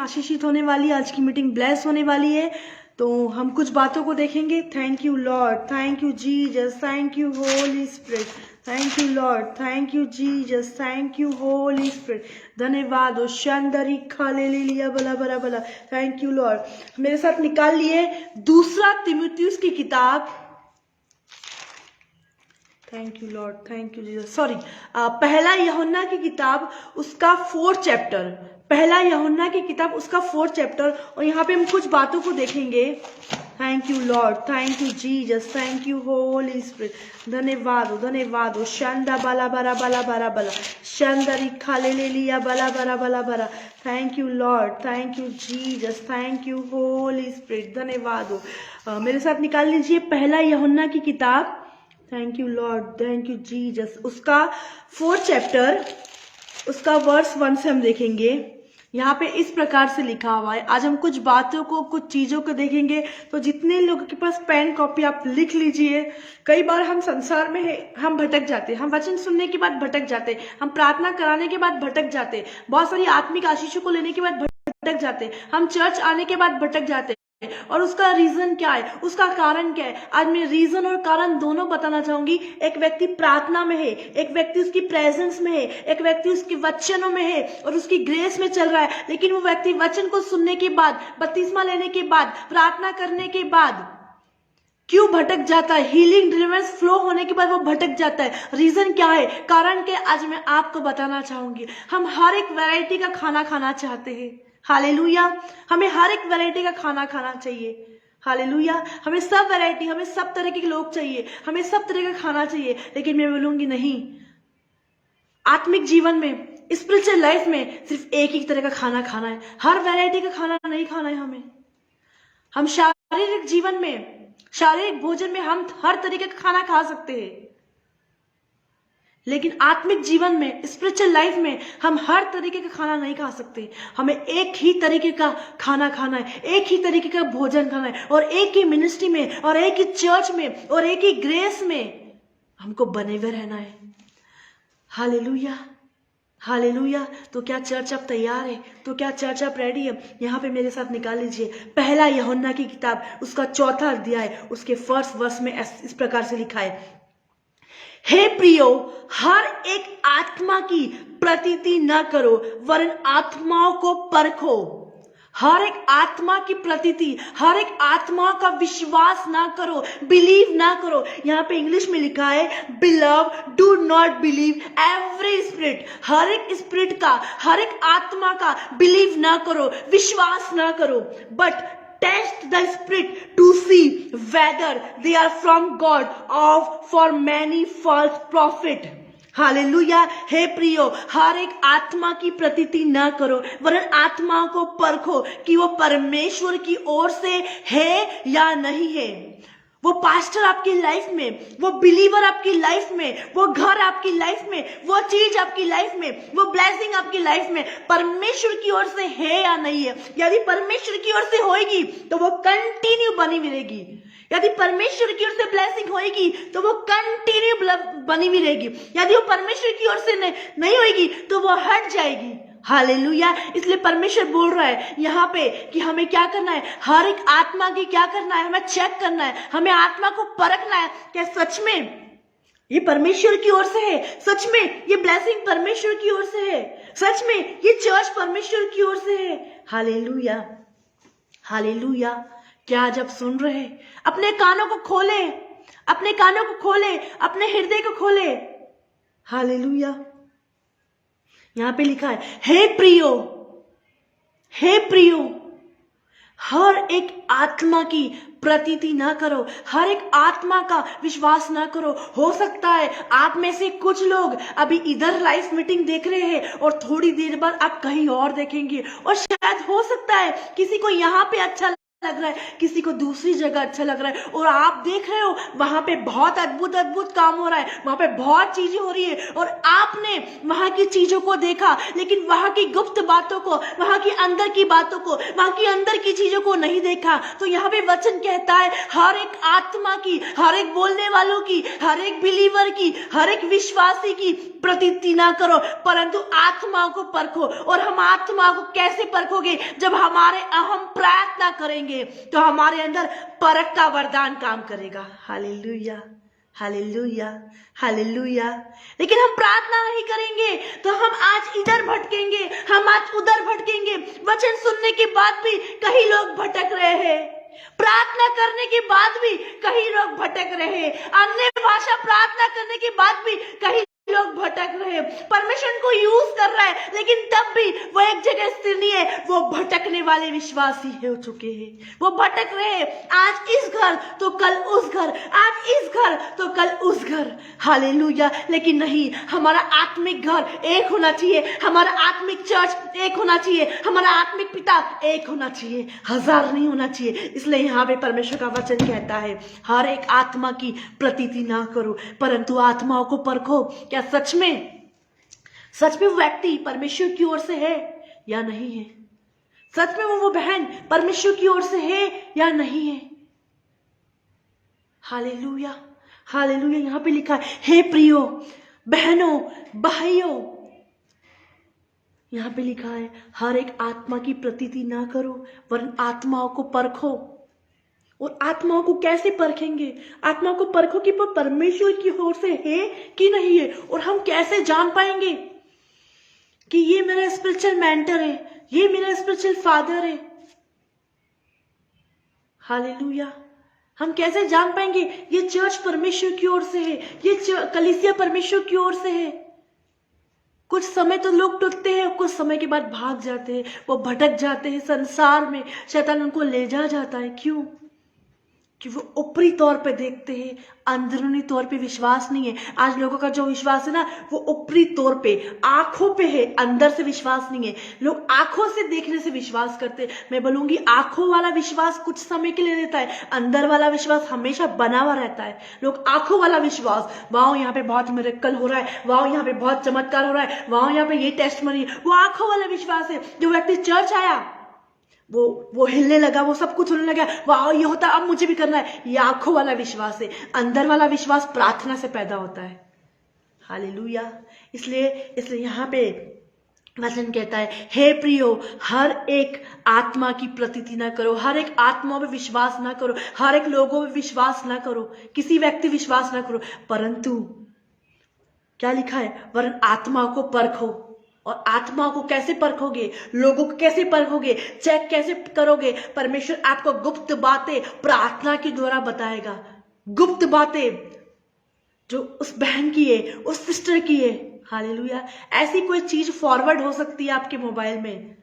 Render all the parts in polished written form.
आशीषित होने वाली है, आज की मीटिंग ब्लेस होने वाली है। तो हम कुछ बातों को देखेंगे। Thank you Lord, thank you Jesus, thank you Holi spirit, thank you Lord, thank you Jesus, thank you Holi spirit. धन्यवाद। ओ शानदारी खाले ले लिया बला बला बला। Thank you Lord. मेरे साथ निकाल लिए दूसरा तीमुथियुस की किताब। Thank you Lord, thank you Jesus. Sorry, पहला यूहन्ना की किताब उसका 4th चैप्टर, पहला यूहन्ना की किताब उसका 4th चैप्टर, और यहाँ पे हम कुछ बातों को देखेंगे। Thank you Lord, thank you Jesus, thank you Holi spirit. धन्यवाद, धन्यवाद। शांदा बाला बारा बाला बारा बाला, शांदारी खाले ले लिया बाला बारा बाला बारा। Thank you Lord, thank you Jesus, thank you Holi spirit. धन्यवाद। मेरे साथ निकाल लीजिए पहला यूहन्ना की किताब। Thank you Lord, thank you Jesus, उसका 4th चैप्टर, उसका वर्स 1 से हम देखेंगे। यहाँ पे इस प्रकार से लिखा हुआ है। आज हम कुछ बातों को, कुछ चीजों को देखेंगे। तो जितने लोगों के पास पेन कॉपी आप लिख लीजिए। कई बार हम संसार में है, हम भटक जाते, हम वचन सुनने के बाद भटक जाते, हम प्रार्थना कराने के बाद भटक जाते, बहुत सारी आत्मिक आशीषों को लेने के बाद भटक जाते, हम चर्च आने के बाद भटक जाते। और उसका रीजन क्या है, उसका कारण क्या है? आज मैं रीजन और कारण दोनों बताना चाहूंगी। एक व्यक्ति प्रार्थना में है, एक व्यक्ति उसकी प्रेजेंस में है, एक व्यक्ति उसके वचनों में है और उसकी ग्रेस में चल रहा है, लेकिन वो व्यक्ति वचन को सुनने के बाद, बपतिस्मा लेने के बाद, प्रार्थना करने के बाद क्यों भटक जाता है? हीलिंग डिलीवरेंस फ्लो होने के बाद वो भटक जाता है। रीजन क्या है, कारण क्या? आज मैं आपको बताना चाहूंगी। हम हर एक वैरायटी का खाना खाना चाहते हैं। हालेलुया। हमें हर एक वैरायटी का खाना खाना चाहिए। हालेलुया। हमें सब वैरायटी, हमें सब तरह के लोग चाहिए, हमें सब तरह का खाना चाहिए। लेकिन मैं बोलूंगी नहीं, आत्मिक जीवन में, स्पिरिचुअल लाइफ में सिर्फ एक ही तरह का खाना खाना है, हर वैरायटी का खाना नहीं खाना है हमें। हम शारीरिक जीवन में, शारीरिक भोजन में हम हर तरीके का खाना खा सकते हैं, लेकिन आत्मिक जीवन में, स्पिरिचुअल लाइफ में हम हर तरीके का खाना नहीं खा सकते। हमें एक ही तरीके का खाना खाना है, एक ही तरीके का भोजन खाना है, और एक ही मिनिस्ट्री में, और एक ही चर्च में, और एक ही ग्रेस में हमको बने हुए रहना है। Hallelujah, hallelujah. तो क्या चर्च आप तैयार है? तो क्या चर्च आप रेडी है? यहाँ पे मेरे साथ निकाल लीजिए पहला यूहन्ना की किताब, उसका 4था अध्याय, उसके 1st वर्स में इस प्रकार से लिखा है। हे प्रियो, हर एक आत्मा की प्रतीति न करो, वरन आत्माओं को परखो। हर एक आत्मा की प्रतीति, हर एक आत्मा का विश्वास ना करो, बिलीव ना करो। यहाँ पे इंग्लिश में लिखा है, beloved do not believe every spirit. हर एक स्पिरिट का, हर एक आत्मा का बिलीव ना करो, विश्वास ना करो, but test the spirit to see whether they are from God, of for many false prophet। Hallelujah. हे प्रियो, हर एक आत्मा की प्रतीति ना करो, वरन आत्माओं को परखो कि वो परमेश्वर की ओर से है या नहीं है। वो पास्टर आपकी लाइफ में, वो बिलीवर आपकी लाइफ में, वो घर आपकी लाइफ में, वो चीज आपकी लाइफ में, वो ब्लेसिंग आपकी लाइफ में परमेश्वर की ओर से है या नहीं है। यदि परमेश्वर की ओर से होएगी तो वो कंटिन्यू बनी रहेगी। यदि परमेश्वर की ओर से ब्लेसिंग होएगी तो वो कंटिन्यू बनी हुई रहेगी। यदि वो परमेश्वर की ओर से नहीं होएगी तो वो हट जाएगी। हालेलुया। इसलिए परमेश्वर बोल रहा है यहाँ पे कि हमें क्या करना है, हर एक आत्मा की क्या करना है, हमें चेक करना है, हमें आत्मा को परखना है। क्या सच में ये परमेश्वर की ओर से है? सच में ये ब्लेसिंग परमेश्वर की ओर से है? सच में ये चर्च परमेश्वर की ओर से है? Hallelujah, hallelujah. क्या आज आप सुन रहे हैं? अपने कानों को खोले, अपने कानों को खोले, अपने हृदय को खोले। हालेलुया। यहां पे लिखा है, हे प्रियो, हे प्रियो, हर एक आत्मा की प्रतीति ना करो, हर एक आत्मा का विश्वास ना करो। हो सकता है आप में से कुछ लोग अभी इधर लाइव मीटिंग देख रहे हैं और थोड़ी देर बाद आप कहीं और देखेंगे, और शायद हो सकता है किसी को यहाँ पे अच्छा लग रहा है, किसी को दूसरी जगह अच्छा लग रहा है, और आप देख रहे हो वहां पे बहुत अद्भुत अद्भुत काम हो रहा है, वहां पे बहुत चीजें हो रही है, और आपने वहां की चीजों को देखा लेकिन वहां की गुप्त बातों को, वहां की अंदर की बातों को, वहां की अंदर की चीजों को नहीं देखा। तो यहाँ पे वचन कहता है हर एक आत्मा की, हर एक बोलने वालों की, हर एक बिलीवर की, हर एक विश्वासी की प्रतीति ना करो, परंतु आत्माओं को परखो। और हम आत्मा को कैसे परखोगे? जब हम प्रार्थना करेंगे तो हमारे अंदर परख का वरदान काम करेगा। Hallelujah, hallelujah, hallelujah. लेकिन हम प्रार्थना नहीं करेंगे तो हम आज इधर भटकेंगे, हम आज उधर भटकेंगे। वचन सुनने के बाद भी कई लोग भटक रहे हैं, प्रार्थना करने के बाद भी कई लोग भटक रहे हैं, अन्य भाषा प्रार्थना करने के बाद भी कई लोग भटक रहे हैं। परमेश्वर को यूज कर रहा है लेकिन तब भी वो एक जगह स्थिर नहीं है, वो भटकने वाले विश्वासी हो चुके हैं, वो भटक रहे हैं। आज इस घर तो कल उस घर, आज इस घर तो कल उस घर। हालेलुया। लेकिन नहीं, हमारा आत्मिक घर एक होना चाहिए, हमारा आत्मिक चर्च एक होना चाहिए, हमारा आत्मिक पिता एक होना चाहिए, हजार नहीं होना चाहिए। इसलिए यहाँ पे परमेश्वर का वचन कहता है हर एक आत्मा की प्रतीति ना करो, परंतु आत्माओं को परखो। क्या सच में वो व्यक्ति परमेश्वर की ओर से है या नहीं है? सच में वो बहन परमेश्वर की ओर से है या नहीं है? Hallelujah, hallelujah. यहां पे लिखा है हे प्रियो बहनों भाइयों, यहां पे लिखा है हर एक आत्मा की प्रतीति ना करो वरन आत्माओं को परखो। और आत्माओं को कैसे परखेंगे? आत्मा को परखो कि वो परमेश्वर की ओर से है कि नहीं है। और हम कैसे जान पाएंगे कि ये मेरा स्पिरिचुअल मेंटर है, ये मेरा स्पिरिचुअल फादर है? हालेलुया। हम कैसे जान पाएंगे ये चर्च परमेश्वर की ओर से है, ये कलीसिया परमेश्वर की ओर से है? कुछ समय तो लोग टूटते हैं, कुछ समय के बाद भाग जाते हैं, वो भटक जाते हैं संसार में, शैतान उनको ले जाता है। क्यों? कि वो ऊपरी तौर पे देखते हैं, अंदरूनी तौर पे विश्वास नहीं है। आज लोगों का जो विश्वास है ना, वो ऊपरी तौर पे आंखों पे है, अंदर से विश्वास नहीं है। लोग आंखों से देखने से विश्वास करते हैं। मैं बोलूंगी आंखों वाला विश्वास कुछ समय के लिए रहता है, अंदर वाला विश्वास हमेशा बना हुआ रहता है। लोग आंखों वाला विश्वास, वाह यहाँ पे बहुत मिरेकल हो रहा है, वाह यहाँ पे बहुत चमत्कार हो रहा है, वाह यहाँ पे ये टेस्टमनी है, वो आंखों वाला विश्वास है। जो व्यक्ति चर्च आया वो हिलने लगा, वो सब कुछ होने लगा, वाह ये होता अब मुझे भी करना है, ये आंखों वाला विश्वास है। अंदर वाला विश्वास प्रार्थना से पैदा होता है। हालेलुया। इसलिए यहाँ पे वचन कहता है हे प्रियो हर एक आत्मा की प्रतीति ना करो, हर एक आत्मा पे विश्वास ना करो, हर एक लोगों पे विश्वास ना करो, किसी व्यक्ति विश्वास ना करो, परंतु क्या लिखा है वरन आत्मा को परखो। और आत्मा को कैसे परखोगे? लोगों को कैसे परखोगे? चेक कैसे करोगे? परमेश्वर आपको गुप्त बातें प्रार्थना के द्वारा बताएगा। गुप्त बातें जो उस बहन की है, उस सिस्टर की है। हालेलुया। ऐसी कोई चीज फॉरवर्ड हो सकती है आपके मोबाइल में,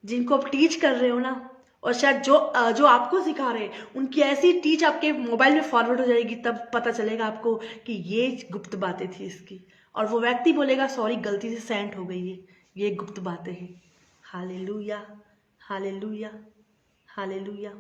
जिनको आप टीच कर रहे हो ना, और शायद जो आपको सिखा रहे हैं उनकी ऐसी टीच आपके मोबाइल में फॉरवर्ड हो जाएगी, तब पता चलेगा आपको कि ये गुप्त बातें थी इसकी। और वो व्यक्ति बोलेगा सॉरी गलती से सेंड हो गई है, ये गुप्त बातें हैं। Hallelujah, hallelujah, hallelujah.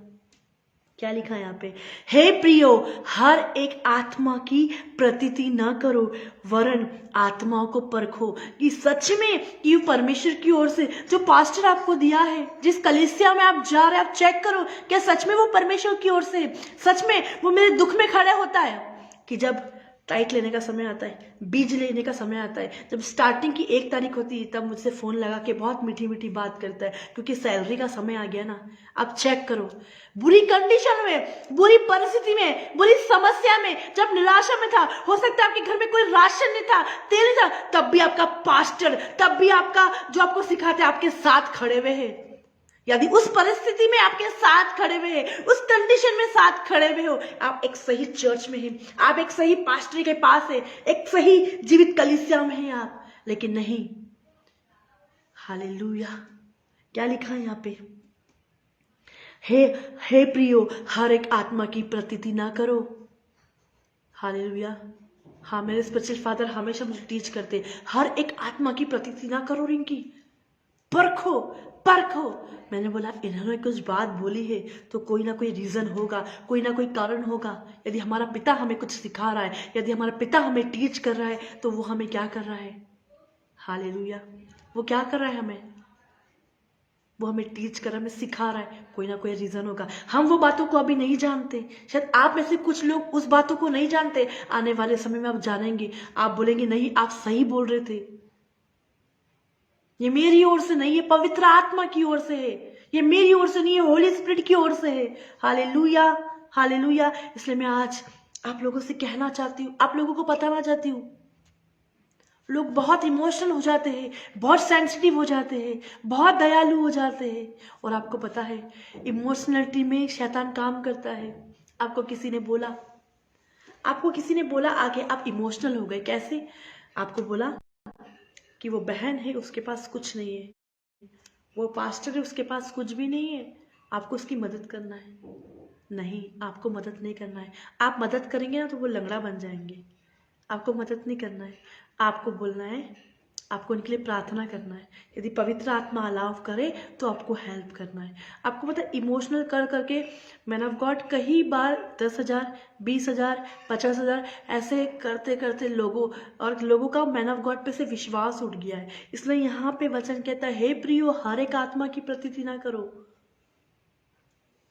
क्या लिखा है यहाँ पे? हे प्रियो हर एक आत्मा की प्रतीति ना करो वरन आत्माओं को परखो कि सच में कि परमेश्वर की ओर से जो पास्टर आपको दिया है, जिस कलीसिया में आप जा रहे हैं, आप चेक करो क्या सच में वो परमेश्वर की ओर से, सच में वो मेरे दुख में खड़ा होता है। कि जब टाइट लेने का समय आता है, बीज लेने का समय आता है, जब स्टार्टिंग की 1 तारीख होती है, तब मुझसे फोन लगा के बहुत मीठी मीठी बात करता है, क्योंकि सैलरी का समय आ गया ना। आप चेक करो, बुरी कंडीशन में, बुरी परिस्थिति में, बुरी समस्या में, जब निराशा में था, हो सकता है आपके घर में कोई राशन नहीं था, तेल नहीं था, तब भी आपका पास्टर, तब भी आपका जो आपको सिखाते आपके साथ खड़े हुए हैं। यदि उस परिस्थिति में आपके साथ खड़े हुए हैं, उस कंडीशन में साथ खड़े हुए हो, आप एक सही चर्च में हैं, आप एक सही पास्टर के पास है, एक सही जीवित कलीसिया में हैं आप। लेकिन नहीं, हालेलुया। क्या लिखा है यहाँ पे? हे प्रियो हर एक आत्मा की प्रतीति ना करो। हालेलुया। हाँ, मेरे स्पिरिचुअल फादर हमेशा मुझे टीच करते, हर एक आत्मा की प्रतीति ना करो रिंकी। परखो परखो। मैंने बोला इन्होंने कुछ बात बोली है तो कोई ना कोई रीजन होगा, कोई ना कोई कारण होगा। यदि हमारा पिता हमें कुछ सिखा रहा है, यदि हमारा पिता हमें टीच कर रहा है, तो वो हमें क्या कर रहा है? हालेलुया। वो क्या कर रहा है हमें? वो हमें टीच कर रहा है, हमें सिखा रहा है, कोई ना कोई रीजन होगा। हम वो बातों को अभी नहीं जानते, शायद आप में से कुछ लोग उस बातों को नहीं जानते। आने वाले समय में आप जानेंगे, आप बोलेंगे नहीं आप सही बोल रहे थे, ये मेरी ओर से नहीं है, पवित्र आत्मा की ओर से है, ये मेरी ओर से नहीं है, होली स्पिरिट की ओर से है। Hallelujah hallelujah. इसलिए मैं आज आप लोगों से कहना चाहती हूँ, आप लोगों को बताना चाहती हूँ, लोग बहुत इमोशनल हो जाते हैं, बहुत सेंसिटिव हो जाते हैं, बहुत दयालु हो जाते हैं। और आपको पता है इमोशनलिटी में शैतान काम करता है। आपको किसी ने बोला, आपको किसी ने बोला आगे आप इमोशनल हो गए, कैसे? आपको बोला कि वो बहन है उसके पास कुछ नहीं है, वो पास्टर है उसके पास कुछ भी नहीं है, आपको उसकी मदद करना है। नहीं, आपको मदद नहीं करना है। आप मदद करेंगे ना तो वो लंगड़ा बन जाएंगे। आपको मदद नहीं करना है, आपको बोलना है, आपको उनके लिए प्रार्थना करना है। यदि पवित्र आत्मा अलाव करे तो आपको हेल्प करना है। आपको पता है इमोशनल कर करके मैन ऑफ गॉड कई बार 10,000, 20,000, 50,000 ऐसे करते करते लोगों का मैन ऑफ गॉड पे से विश्वास उठ गया है। इसलिए यहाँ पे वचन कहता है, हे प्रियो हर एक आत्मा की प्रतीति ना करो।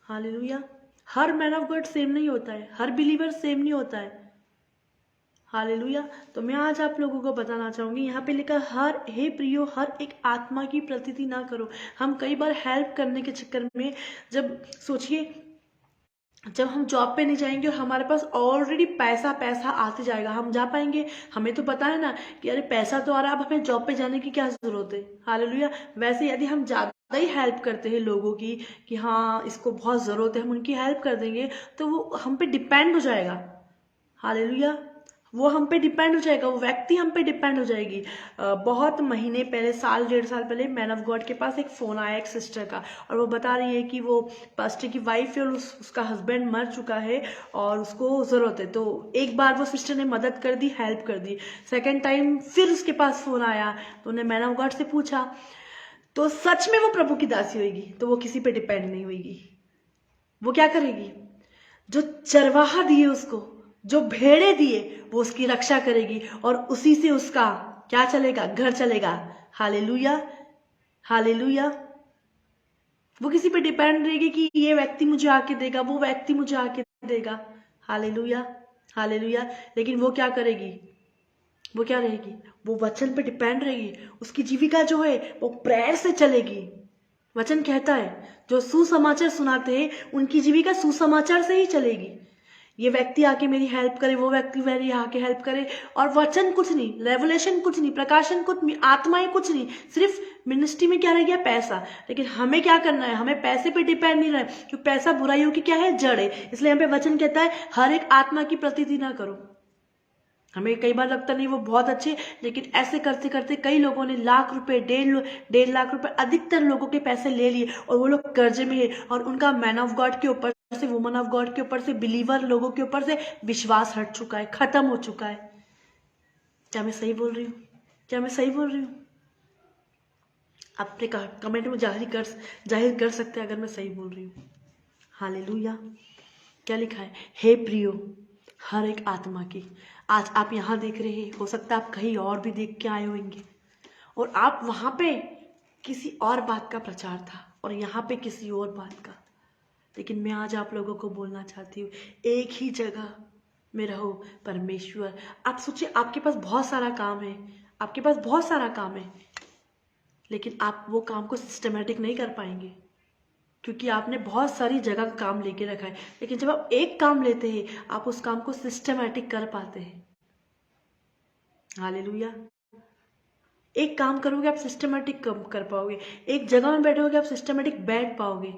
Hallelujah. Her man of God same नहीं होता है, हर बिलीवर सेम नहीं होता है। हालेलुया। तो मैं आज आप लोगों को बताना चाहूंगी, यहाँ पे लिखा हे प्रियो हर एक आत्मा की प्रतीति ना करो। हम कई बार हेल्प करने के चक्कर में, जब सोचिए जब हम जॉब पे नहीं जाएंगे और हमारे पास ऑलरेडी पैसा पैसा आते जाएगा, हम जा पाएंगे? हमें तो पता है ना कि अरे पैसा तो आ रहा है, अब हमें जॉब पे जाने की क्या जरूरत है। हालेलुया। वैसे यदि हम ज्यादा ही हेल्प करते हैं लोगों की कि हाँ इसको बहुत जरूरत है, हम उनकी हेल्प कर देंगे, तो वो हम पे डिपेंड हो जाएगा। हालेलुया। वो हम पे डिपेंड हो जाएगा, वो व्यक्ति हम पे डिपेंड हो जाएगी। बहुत महीने पहले, साल 1.5 साल पहले मैन ऑफ गॉड के पास एक फोन आया एक सिस्टर का, और वो बता रही है कि वो पास्टर की वाइफ है और उसका हस्बैंड मर चुका है और उसको जरूरत है। तो एक बार वो सिस्टर ने मदद कर दी, हेल्प कर दी। सेकेंड टाइम फिर उसके पास फोन आया तो उन्हें मैन ऑफ गॉड से पूछा, तो सच में वो प्रभु की दासी होगी? तो वो किसी पे डिपेंड नहीं होगी। वो क्या करेगी? जो चरवाहा दिए उसको, जो भेड़े दिए, वो उसकी रक्षा करेगी और उसी से उसका क्या चलेगा? घर चलेगा। Hallelujah hallelujah. वो किसी पे डिपेंड रहेगी कि ये व्यक्ति मुझे आके देगा, वो व्यक्ति मुझे आके देगा। Hallelujah hallelujah. लेकिन वो क्या करेगी? वो क्या रहेगी? वो वचन पे डिपेंड रहेगी। उसकी जीविका जो है वो प्रेयर से चलेगी। वचन कहता है जो सुसमाचार सुनाते हैं उनकी जीविका सुसमाचार से ही चलेगी। ये व्यक्ति आके मेरी हेल्प करे, वो व्यक्ति मेरी आके हेल्प करे, और वचन कुछ नहीं, रेवलेशन कुछ नहीं, प्रकाशन कुछ नहीं, आत्माएं कुछ नहीं, सिर्फ मिनिस्ट्री में क्या रह गया? पैसा। लेकिन हमें क्या करना है? हमें पैसे पे डिपेंड नहीं रहे, क्योंकि पैसा बुराइयों की क्या है? जड़ है। इसलिए यहाँ पे वचन कहता है हर एक आत्मा की प्रतीति ना करो। हमें कई बार लगता नहीं वो बहुत अच्छे, लेकिन ऐसे करते करते कई लोगों ने लाख रुपए, 1.5 लाख रुपए, अधिकतर लोगों के पैसे ले लिए और वो लोग कर्जे में है, और उनका मैन ऑफ गॉड के ऊपर से, वुमन ऑफ गॉड के ऊपर से, बिलीवर लोगों के ऊपर से विश्वास हट चुका है, खत्म हो चुका है। क्या मैं सही बोल रही हूँ? क्या मैं सही बोल रही हूँ? आप अपने कमेंट में जाहिर कर सकते हैं अगर मैं सही बोल रही हूँ। हालेलुया। क्या लिखा है? हे प्रियो हर एक आत्मा की। आज आप यहाँ देख रहे हैं, हो सकता है आप कहीं और भी देख के आए होंगे, और आप वहां पे किसी और बात का प्रचार था और यहाँ पे किसी और बात का। लेकिन मैं आज आप लोगों को बोलना चाहती हूँ, एक ही जगह में रहो परमेश्वर। आप सोचिए आपके पास बहुत सारा काम है, आपके पास बहुत सारा काम है, लेकिन आप वो काम को सिस्टमेटिक नहीं कर पाएंगे क्योंकि आपने बहुत सारी जगह का काम लेके रखा है। लेकिन जब आप एक काम लेते हैं आप उस काम को सिस्टमेटिक कर पाते हैं। हालेलुया। एक काम करोगे आप सिस्टमेटिक कर पाओगे, एक जगह में बैठोगे आप सिस्टमेटिक बैठ पाओगे,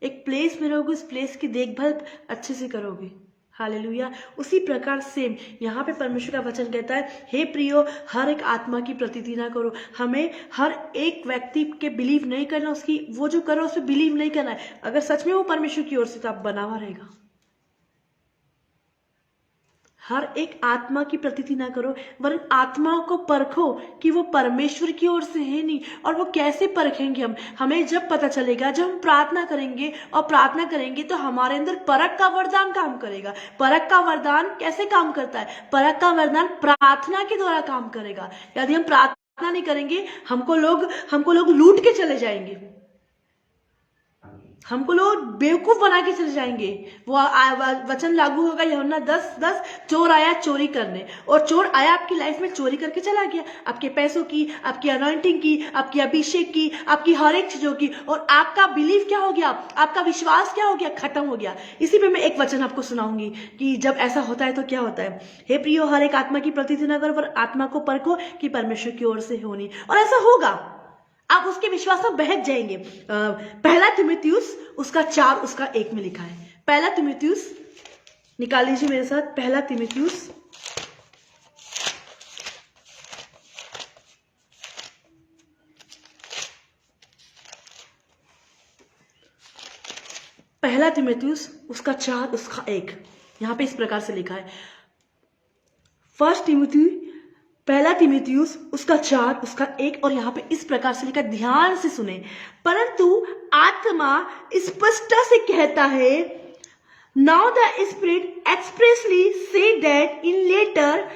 एक प्लेस में रहोगे उस प्लेस की देखभाल अच्छे से करोगे। हालेलुया। उसी प्रकार सेम यहाँ पे परमेश्वर का वचन कहता है, हे प्रियो हर एक आत्मा की प्रतीति ना करो। हमें हर एक व्यक्ति के बिलीव नहीं करना, उसकी वो जो करो उस पर बिलीव नहीं करना है। अगर सच में वो परमेश्वर की ओर से तो आप बना हुआ रहेगा। हर एक आत्मा की प्रतीति ना करो, वरन आत्माओं को परखो कि वो परमेश्वर की ओर से है नहीं। और वो कैसे परखेंगे हमें जब पता चलेगा, जब हम प्रार्थना करेंगे, और प्रार्थना करेंगे तो हमारे अंदर परख का वरदान काम करेगा। परख का वरदान कैसे काम करता है? परख का वरदान प्रार्थना के द्वारा काम करेगा। यदि हम प्रार्थना नहीं करेंगे, हमको लोग लूट के चले जाएंगे, हमको लोग बेवकूफ बना के चले जाएंगे। वो वचन लागू होगा यूहन्ना 10:10, चोर आया चोरी करने, और चोर आया आपकी लाइफ में चोरी करके चला गया, आपके पैसों की, आपकी अनॉइंटिंग की, आपकी अभिषेक की, आपकी हर एक चीजों की। और आपका बिलीफ क्या हो गया? आपका विश्वास क्या हो गया? खत्म हो गया। इसी में मैं एक वचन आपको सुनाऊंगी कि जब ऐसा होता है तो क्या होता है। हे प्रियो, हर एक आत्मा की प्रतीति न करो, पर आत्मा को परखो कि परमेश्वर की ओर से होनी। और ऐसा होगा, आप उसके विश्वास में बहक जाएंगे। पहला तिमुथियुस उसका 4 उसका 1 में लिखा है। पहला तिमुथियुस, निकाल लीजिए मेरे साथ, पहला तिमुथियुस उसका 4 उसका 1। यहां पे इस प्रकार से लिखा है, पहला तिमुथियुस उसका 4 उसका 1, और यहां पे इस प्रकार से लिखा, ध्यान से सुने। परंतु आत्मा स्पष्टता से कहता है, now the spirit expressly says that in letter,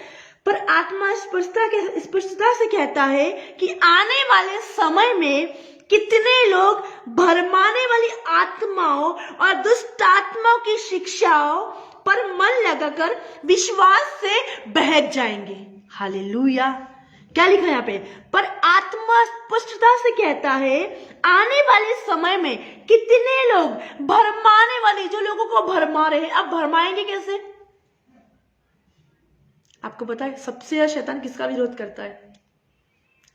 पर आत्मा स्पष्टता से कहता है कि आने वाले समय में कितने लोग भरमाने वाली आत्माओं और दुष्ट आत्माओं की शिक्षाओं पर मन लगाकर विश्वास से बहक जाएंगे। हालेलुया। क्या लिखा है यहाँ पे? पर आत्मा स्पष्टता से कहता है, आने वाले समय में कितने लोग भरमाने वाली, जो लोगों को भरमा रहे हैं। अब भरमाएंगे कैसे? आपको पता है सबसे ज्यादा शैतान किसका विरोध करता है?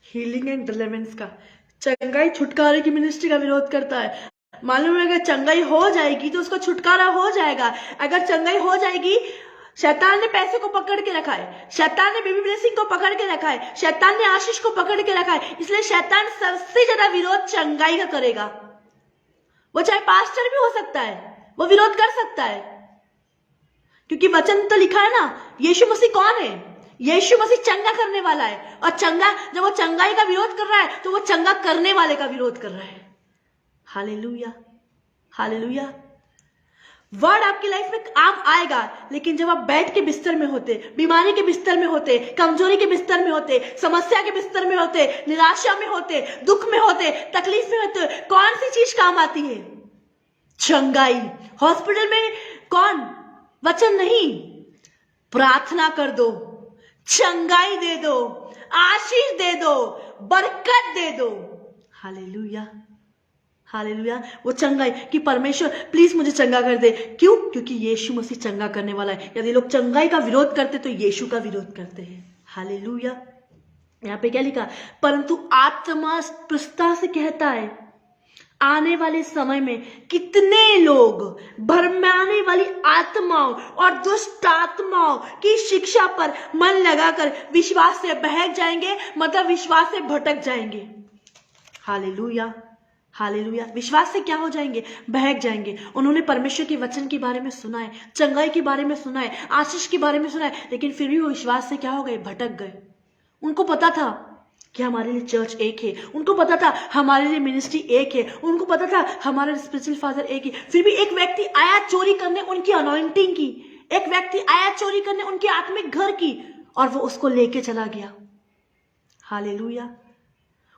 हीलिंग एंड डिलीवरेंस का, चंगाई छुटकारे की मिनिस्ट्री का विरोध करता है। मालूम है, अगर चंगाई हो जाएगी तो उसका छुटकारा हो जाएगा। अगर चंगाई हो जाएगी, शैतान ने पैसे को पकड़ के रखा है, शैतान ने बेबी ब्लेसिंग को पकड़ के रखा है, शैतान ने आशीष को पकड़ के रखा है, इसलिए शैतान सबसे ज्यादा विरोध चंगाई का करेगा। वो चाहे पास्टर भी हो सकता है, वो विरोध कर सकता है, क्योंकि वचन तो लिखा है ना, यीशु मसीह कौन है? यीशु मसीह चंगा करने वाला है। और चंगा, जब वो चंगाई का विरोध कर रहा है तो वो चंगा करने वाले का विरोध कर रहा है। Hallelujah, hallelujah. वर्ड आपकी लाइफ में काम आएगा, लेकिन जब आप बेड के बिस्तर में होते, बीमारी के बिस्तर में होते, कमजोरी के बिस्तर में होते, समस्या के बिस्तर में होते, निराशा में होते, दुख में होते, तकलीफ में होते, कौन सी चीज काम आती है? चंगाई। हॉस्पिटल में कौन? वचन नहीं, प्रार्थना कर दो, चंगाई दे दो, आशीष दे दो, बरकत दे दो। Hallelujah, hallelujah. वो चंगाई कि परमेश्वर प्लीज मुझे चंगा कर दे। क्यों? क्योंकि यीशु मसीह चंगा करने वाला है। यदि लोग चंगाई का विरोध करते तो यीशु का विरोध करते हैं। हालेलुया। यहाँ पे क्या लिखा? परंतु आत्मा स्पष्टता से कहता है, आने वाले समय में कितने लोग भरमाने वाली आत्माओं और दुष्ट आत्माओं की शिक्षा पर मन लगाकर विश्वास से बहक जाएंगे, मतलब विश्वास से भटक जाएंगे। Hallelujah, hallelujah. विश्वास से क्या हो जाएंगे? बहक जाएंगे। उन्होंने परमेश्वर के वचन के बारे में सुना है, चंगाई के बारे में सुना है, आशीष के बारे में सुना है, लेकिन फिर भी वो विश्वास से क्या हो गए? भटक गए। उनको पता था कि हमारे लिए चर्च एक है, उनको पता था हमारे लिए मिनिस्ट्री एक है, उनको पता था हमारे स्पिरिचुअल फादर एक है, फिर भी एक व्यक्ति आया चोरी करने उनकी अनॉइंटिंग की, एक व्यक्ति आया चोरी करने उनके आत्मिक घर की, और वो उसको लेके चला गया। हालेलुया।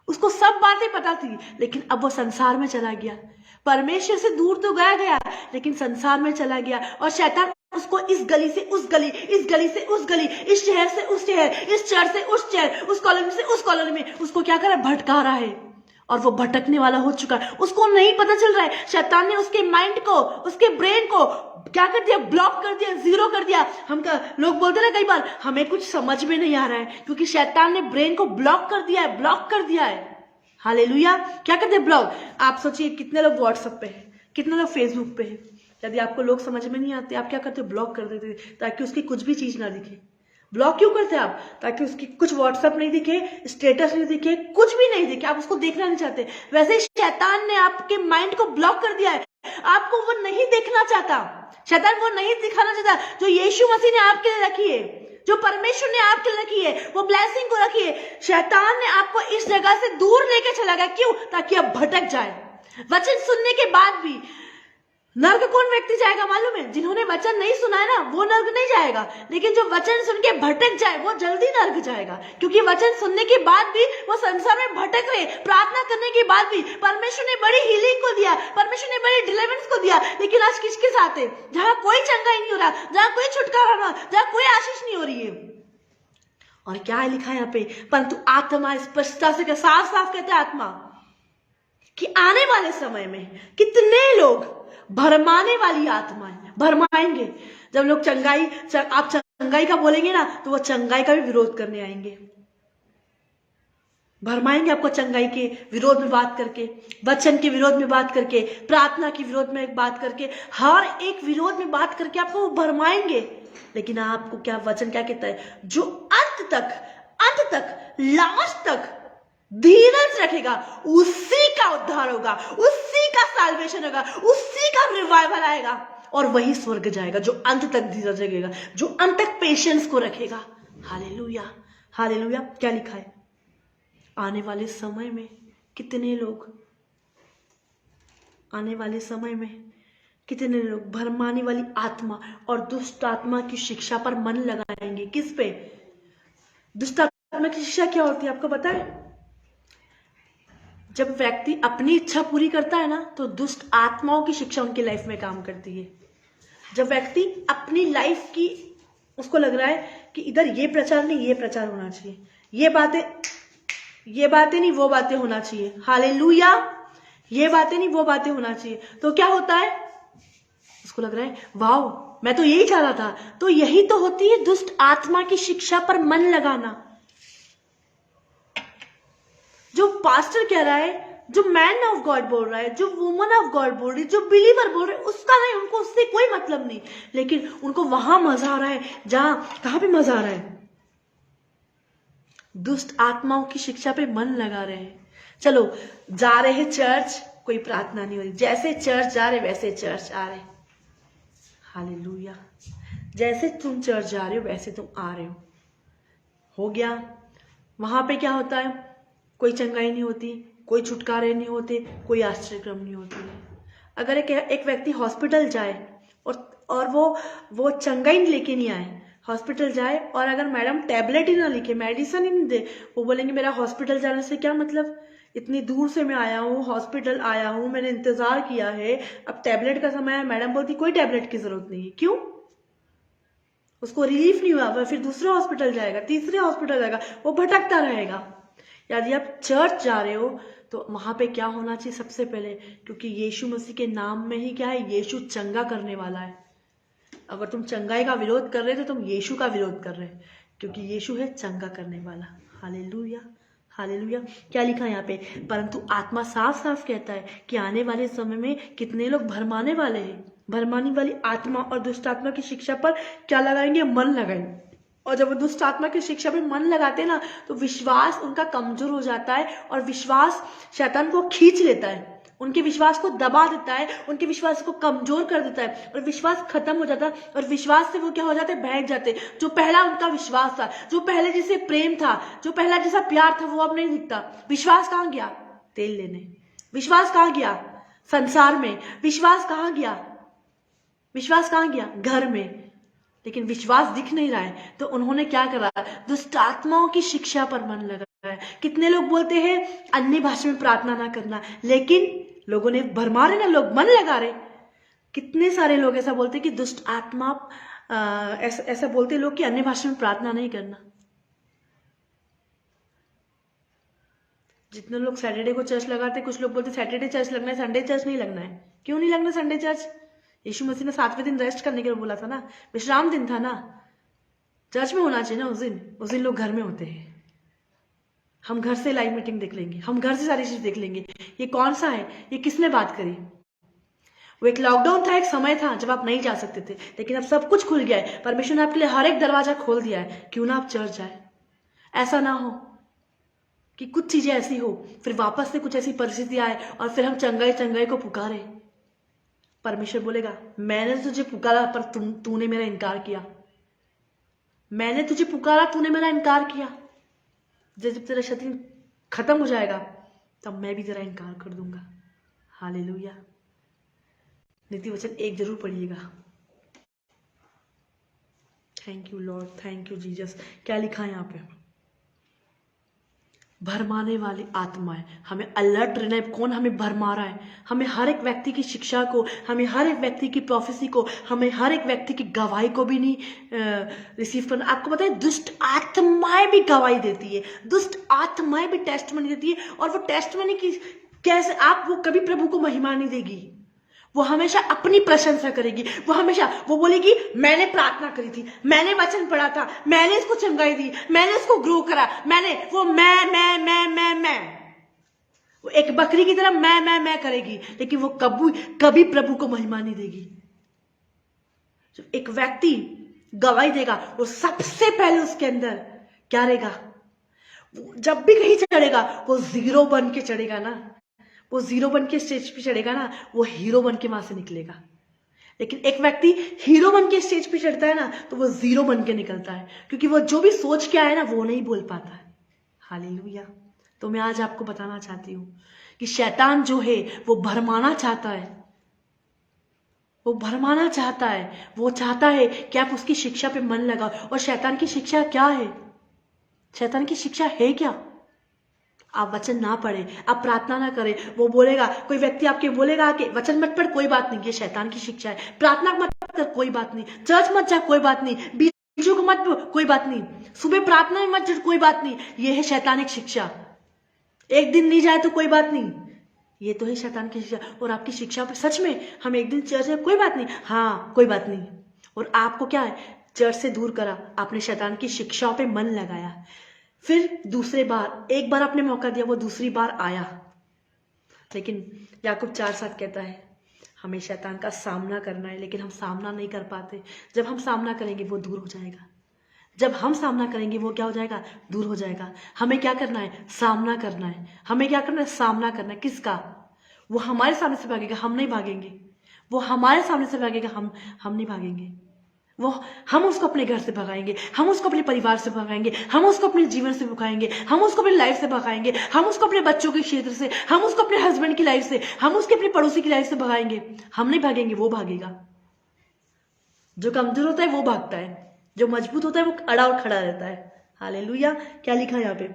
उसको सब बातें पता थी, लेकिन अब वो संसार में चला गया। परमेश्वर से दूर तो गया, लेकिन संसार में चला गया। और शैतान उसको इस गली से उस गली, इस गली से उस गली, इस शहर से उस शहर, इस चर्च से उस चर्च, उस कॉलोनी से उस कॉलोनी में उसको क्या कर रहा है? भटका रहा है। और वो भटकने वाला हो चुका है, उसको नहीं पता चल रहा है। शैतान ने उसके माइंड को, उसके ब्रेन को क्या कर दिया? ब्लॉक कर दिया, जीरो कर दिया। लोग बोलते ना कई बार, हमें कुछ समझ में नहीं आ रहा है, क्योंकि शैतान ने ब्रेन को ब्लॉक कर दिया है, ब्लॉक कर दिया है। हालेलुया। क्या करते हैं? ब्लॉक। आप सोचिए कितने लोग व्हाट्सएप पे है, कितने लोग फेसबुक पे है। यदि आपको लोग समझ में नहीं आते, आप क्या करते हो? ब्लॉक कर देते, ताकि उसकी कुछ भी चीज ना दिखे। ब्लॉक क्यों करते हैं आप? ताकि उसकी कुछ व्हाट्सएप नहीं दिखे, स्टेटस नहीं दिखे, कुछ भी नहीं दिखे, आप उसको देखना नहीं चाहते। वैसे शैतान ने आपके माइंड को ब्लॉक कर दिया है, आपको वो नहीं देखना चाहता, शैतान वो नहीं दिखाना चाहता जो यीशु मसीह ने आपके लिए रखी है, जो परमेश्वर ने आपके लिए रखी है, वो ब्लेसिंग को रखी है। शैतान ने आपको इस जगह से दूर लेके चला गया, क्यों? ताकि आप भटक जाए। वचन सुनने के बाद भी नर्क कौन व्यक्ति जाएगा मालूम है? जिन्होंने वचन नहीं सुना है ना, वो नर्क नहीं जाएगा, लेकिन जो वचन सुन के भटक जाए वो जल्दी नर्क जाएगा। क्योंकि वचन सुनने के बाद भी वो संसार में भटक रहे, प्रार्थना करने के बाद भी परमेश्वर ने बड़ी हीलिंग को दिया, परमेश्वर ने बड़ी डिलीवरेंस को दिया, लेकिन आज किसके साथ है? जहां कोई चंगाई नहीं हो रहा, जहां कोई छुटकारा ना, जहां कोई आशीष नहीं हो रही है। और क्या है लिखा है यहाँ पे? परंतु आत्मा स्पष्टता से साफ साफ कहते हैं आत्मा कि आने वाले समय में कितने लोग भरमाने वाली आत्माएं भरमाएंगे। जब लोग आप चंगाई का बोलेंगे ना, तो वो चंगाई का भी विरोध करने आएंगे, भरमाएंगे आपको चंगाई के विरोध में बात करके, वचन के विरोध में बात करके, प्रार्थना के विरोध में बात करके, हर एक विरोध में बात करके आपको वो भरमाएंगे। लेकिन आपको क्या वचन क्या कहता है? जो अंत तक लास्ट तक धीरज रखेगा, उसी का उद्धार होगा, उसी का साल्वेशन होगा, उसी का रिवाइवल आएगा, और वही स्वर्ग जाएगा। जो अंत तक धीरज रखेगा, जो अंत तक पेशेंस को रखेगा। Hallelujah, hallelujah. क्या लिखा है? आने वाले समय में कितने लोग, आने वाले समय में कितने लोग भरमाने वाली आत्मा और दुष्ट आत्मा की शिक्षा पर मन लगाएंगे। किस पे? दुष्ट आत्मा की शिक्षा क्या होती है आपको पता है? जब व्यक्ति अपनी इच्छा पूरी करता है ना, तो दुष्ट आत्माओं की शिक्षा उनकी लाइफ में काम करती है। जब व्यक्ति अपनी लाइफ की, उसको लग रहा है कि इधर ये प्रचार नहीं, ये प्रचार होना चाहिए, ये बातें नहीं, वो बातें होना चाहिए। हालेलुया। ये बातें नहीं, वो बातें होना चाहिए, तो क्या होता है? उसको लग रहा है वाओ, मैं तो यही चाह रहा था। तो यही तो होती है दुष्ट आत्मा की शिक्षा पर मन लगाना। जो पास्टर कह रहा है, जो मैन ऑफ गॉड बोल रहा है, जो वुमन ऑफ गॉड बोल रही है, जो बिलीवर बोल रहे है, उसका नहीं, उनको उससे कोई मतलब नहीं, लेकिन उनको वहां मजा आ रहा है जहां, कहां पे मजा आ रहा है? दुष्ट आत्माओं की शिक्षा पे मन लगा रहे हैं। चलो जा रहे हैं चर्च, कोई प्रार्थना नहीं हो रही, जैसे चर्च जा रहे वैसे चर्च आ रहे। हालेलुया। जैसे तुम चर्च जा रहे हो वैसे तुम आ रहे हो गया। वहां पे क्या होता है? कोई चंगाई नहीं होती, कोई छुटकारे नहीं होते, कोई आश्चर्यक्रम नहीं होती। अगर एक व्यक्ति हॉस्पिटल जाए और वो चंगाई लेके नहीं आए, हॉस्पिटल जाए और अगर मैडम टैबलेट ही ना लिखे, मेडिसिन ही नहीं दे, वो बोलेंगे मेरा हॉस्पिटल जाने से क्या मतलब, इतनी दूर से मैं आया हूँ, हॉस्पिटल आया हूँ, मैंने इंतजार किया है, अब टैबलेट का समय है। मैडम बोलती कोई टैबलेट की जरूरत नहीं है। क्यों? उसको रिलीफ नहीं हुआ, वह फिर दूसरे हॉस्पिटल जाएगा, तीसरे हॉस्पिटल जाएगा, वो भटकता रहेगा। यदि आप चर्च जा रहे हो तो वहां पे क्या होना चाहिए? सबसे पहले, क्योंकि यीशु मसीह के नाम में ही क्या है? यीशु चंगा करने वाला है। अगर तुम चंगाई का विरोध कर रहे हो तो तुम यीशु का विरोध कर रहे हो, क्योंकि यीशु है चंगा करने वाला। Hallelujah, hallelujah. क्या लिखा है यहाँ पे? परंतु आत्मा साफ साफ कहता है कि आने वाले समय में कितने लोग भरमाने वाले हैं। भरमाने वाली आत्मा और दुष्ट आत्मा की शिक्षा पर क्या लगाएंगे? मन लगाएंगे। और जब वो दुष्ट आत्मा की शिक्षा पे मन लगाते हैं ना, तो विश्वास उनका कमजोर हो जाता है, और विश्वास शैतान को खींच लेता है, उनके विश्वास को दबा देता है, उनके विश्वास को कमजोर कर देता है, और विश्वास खत्म हो जाता है। और विश्वास से वो क्या हो जाते हैं? बहक जाते। जो पहला उनका विश्वास था, जो पहले जैसे प्रेम था, जो पहला जैसा प्यार था, वो अब नहीं दिखता। विश्वास कहाँ गया? तेल लेने। विश्वास कहाँ गया? संसार में। विश्वास कहाँ गया? विश्वास कहाँ गया? घर में। लेकिन विश्वास दिख नहीं रहा है, तो उन्होंने क्या करा? दुष्ट आत्माओं की शिक्षा पर मन लगाया। कितने लोग बोलते हैं अन्य भाषा में प्रार्थना ना करना, लेकिन लोगों ने भरमा रहे ना, लोग मन लगा रहे। कितने सारे लोग ऐसा बोलते कि दुष्ट आत्मा, ऐसा बोलते लोग कि अन्य भाषा में प्रार्थना नहीं करना। जितने लोग सैटरडे को चर्च लगाते, कुछ लोग बोलते सैटरडे चर्च लगना है, संडे चर्च नहीं लगना है। क्यों नहीं लगना संडे चर्च? यीशु मसीह ने 7वें दिन रेस्ट करने के लिए बोला था ना, विश्राम दिन था ना, चर्च में होना चाहिए ना। उस दिन लोग घर में होते हैं। हम घर से लाइव मीटिंग देख लेंगे, हम घर से सारी चीज देख लेंगे। ये कौन सा है? ये किसने बात करी? वो एक लॉकडाउन था, एक समय था जब आप नहीं जा सकते थे, लेकिन अब सब कुछ खुल गया है। परमेश्वर ने आपके लिए हर एक दरवाजा खोल दिया है। क्यों ना आप चर्च जाए? ऐसा ना हो कि कुछ चीजें ऐसी हो, फिर वापस से कुछ ऐसी परिस्थिति आए और फिर हम चंगाई को पुकारे। परमेश्वर बोलेगा मैंने तुझे पुकारा पर तूने मेरा इनकार किया। मैंने तुझे पुकारा, तूने मेरा इनकार किया। जब तेरा शरीर खत्म हो जाएगा तब मैं भी तेरा इनकार कर दूंगा। हालेलुया। नीति वचन 1 जरूर पढ़िएगा। Thank you Lord, thank you Jesus. क्या लिखा है यहाँ पे? भरमाने वाली आत्माएं। हमें अलर्ट रहना है। कौन हमें भरमा रहा है? हमें हर एक व्यक्ति की शिक्षा को, हमें हर एक व्यक्ति की प्रोफेसी को, हमें हर एक व्यक्ति की गवाही को भी नहीं रिसीव करना। आपको पता है दुष्ट आत्माएं भी गवाही देती है, दुष्ट आत्माएं भी टेस्टमनी देती है। और वो टेस्टमनी की कैसे, आप वो कभी प्रभु को महिमा नहीं देगी, वो हमेशा अपनी प्रशंसा करेगी। वो हमेशा वो बोलेगी मैंने प्रार्थना करी थी, मैंने वचन पढ़ा था, मैंने इसको चंगाई दी, मैंने इसको ग्रो करा, मैंने वो मैं वो एक बकरी की तरह मैं करेगी, लेकिन वो कभी प्रभु को महिमा नहीं देगी। जब एक व्यक्ति गवाही देगा वो सबसे पहले उसके अंदर क्या रहेगा? जब भी कहीं चढ़ेगा वो 0 बन के चढ़ेगा ना, वो 0 बन के स्टेज पे चढ़ेगा ना, वो हीरो बन के वहां से निकलेगा। लेकिन एक व्यक्ति हीरो बन के स्टेज पे चढ़ता है ना तो वो 0 बन के निकलता है, क्योंकि वो जो भी सोच के आया ना वो नहीं बोल पाता है। हालेलुया। तो मैं आज आपको बताना चाहती हूँ कि शैतान जो है वो भरमाना चाहता है, वो भरमाना चाहता है। वो चाहता है कि आप उसकी शिक्षा पे मन लगाओ। और शैतान की शिक्षा क्या है? शैतान की शिक्षा है क्या? आप वचन ना पढ़े, आप प्रार्थना ना करें। वो बोलेगा, कोई व्यक्ति आपके बोलेगा कि वचन मत पढ़, कोई बात नहीं, ये शैतान की शिक्षा है। प्रार्थना मत कर, कोई बात नहीं। चर्च मत जा, कोई बात नहीं। बीजों को मत, कोई बात नहीं। सुबह प्रार्थना में मत, कोई बात नहीं। ये है शैतानिक शिक्षा। एक दिन नहीं जाए तो कोई बात नहीं, ये तो है शैतान की शिक्षा। और आपकी शिक्षा पे सच में हम एक दिन चर्च है, कोई बात नहीं, हाँ कोई बात नहीं। और आपको क्या है? चर्च से दूर करा, आपने शैतान की शिक्षाओं पे मन लगाया। फिर दूसरे बार, एक बार आपने मौका दिया, वो दूसरी बार आया। लेकिन याकूब 4:7 कहता है हमें शैतान का सामना करना है, लेकिन हम सामना नहीं कर पाते। जब हम सामना करेंगे वो दूर हो जाएगा। जब हम सामना करेंगे वो क्या हो जाएगा? दूर हो जाएगा। हमें क्या करना है? सामना करना है। हमें क्या करना है? सामना करना है। किसका? वो हमारे सामने से भागेगा, हम नहीं भागेंगे। वो हमारे सामने से भागेगा, हम नहीं भागेंगे। वो हम उसको अपने घर से भगाएंगे, हम उसको अपने परिवार से भगाएंगे, हम उसको अपने जीवन से भगाएंगे, हम उसको अपनी लाइफ से भगाएंगे, हम उसको अपने बच्चों के क्षेत्र से, हम उसको अपने हस्बैंड की लाइफ से, हम उसके अपने पड़ोसी की लाइफ से भगाएंगे। हम नहीं भागेंगे, वो भागेगा। जो कमजोर होता है वो भागता है, जो मजबूत होता है वो अड़ा और खड़ा रहता है। हालेलुया। क्या लिखा है यहाँ पे?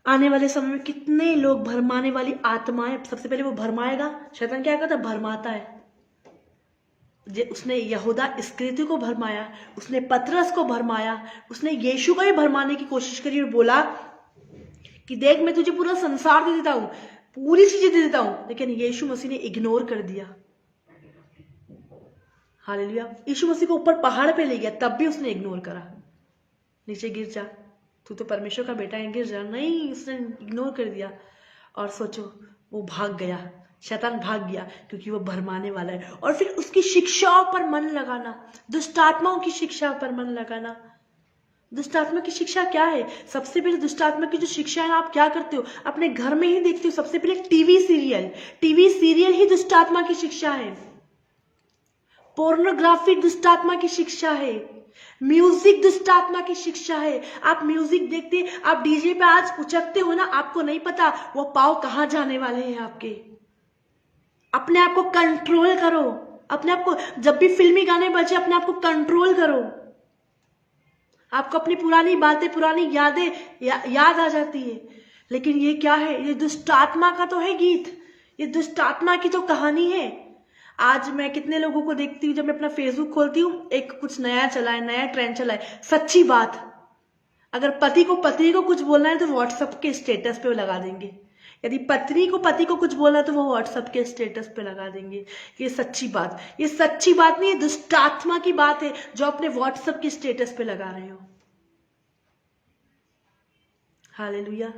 आने वाले समय में कितने लोग भरमाने वाली आत्माएं, सबसे पहले वो भरमाएगा। शैतान क्या करता है? भरमाता है। उसने यहूदा इस्करियोती को भरमाया, उसने पतरस को भरमाया, उसने यीशु को भी भरमाने की कोशिश करी और बोला कि देख मैं तुझे पूरा संसार दे देता हूं, पूरी चीजें दे देता हूं। लेकिन यीशु मसीह ने इग्नोर कर दिया। हालेलुया। यीशु मसीह को ऊपर पहाड़ पे ले गया, तब भी उसने इग्नोर करा। नीचे गिर जा, तू तो परमेश्वर का बेटा है, गिर जा। नहीं, उसने इग्नोर कर दिया। और सोचो, वो भाग गया, शैतान भाग गया, क्योंकि वो भरमाने वाला है। और फिर उसकी शिक्षाओं पर मन लगाना, दुष्ट आत्माओं की शिक्षा पर मन लगाना। दुष्ट आत्मा की शिक्षा क्या है? सबसे पहले दुष्ट आत्मा की जो शिक्षा है आप क्या करते हो? अपने घर में ही देखते हो। सबसे पहले टीवी सीरियल ही दुष्ट आत्मा की शिक्षा है। पोर्नोग्राफी दुष्ट आत्मा की शिक्षा है। म्यूजिक दुष्ट आत्मा की शिक्षा है। आप म्यूजिक देखते, आप डीजे पे आज उचकते हो ना, आपको नहीं पता वो पाव कहां जाने वाले हैं आपके। अपने आप को कंट्रोल करो। अपने आप को, जब भी फिल्मी गाने बजे, अपने आप को कंट्रोल करो। आपको अपनी पुरानी बातें, पुरानी यादें याद आ जाती है। लेकिन ये क्या है? ये दुष्ट आत्मा का तो है गीत, ये दुष्ट आत्मा की तो कहानी है। आज मैं कितने लोगों को देखती हूँ, जब मैं अपना फेसबुक खोलती हूँ, एक कुछ नया चला है, नया ट्रेंड चला है। सच्ची बात, अगर पति को कुछ बोलना है तो व्हाट्सएप के स्टेटस पे लगा देंगे। यदि पत्नी को पति को कुछ बोलना है तो वो व्हाट्सएप के स्टेटस पे लगा देंगे। ये सच्ची बात नहीं है, दुष्ट आत्मा की बात है जो अपने व्हाट्सएप के स्टेटस पे लगा रहे हो। हालेलुया।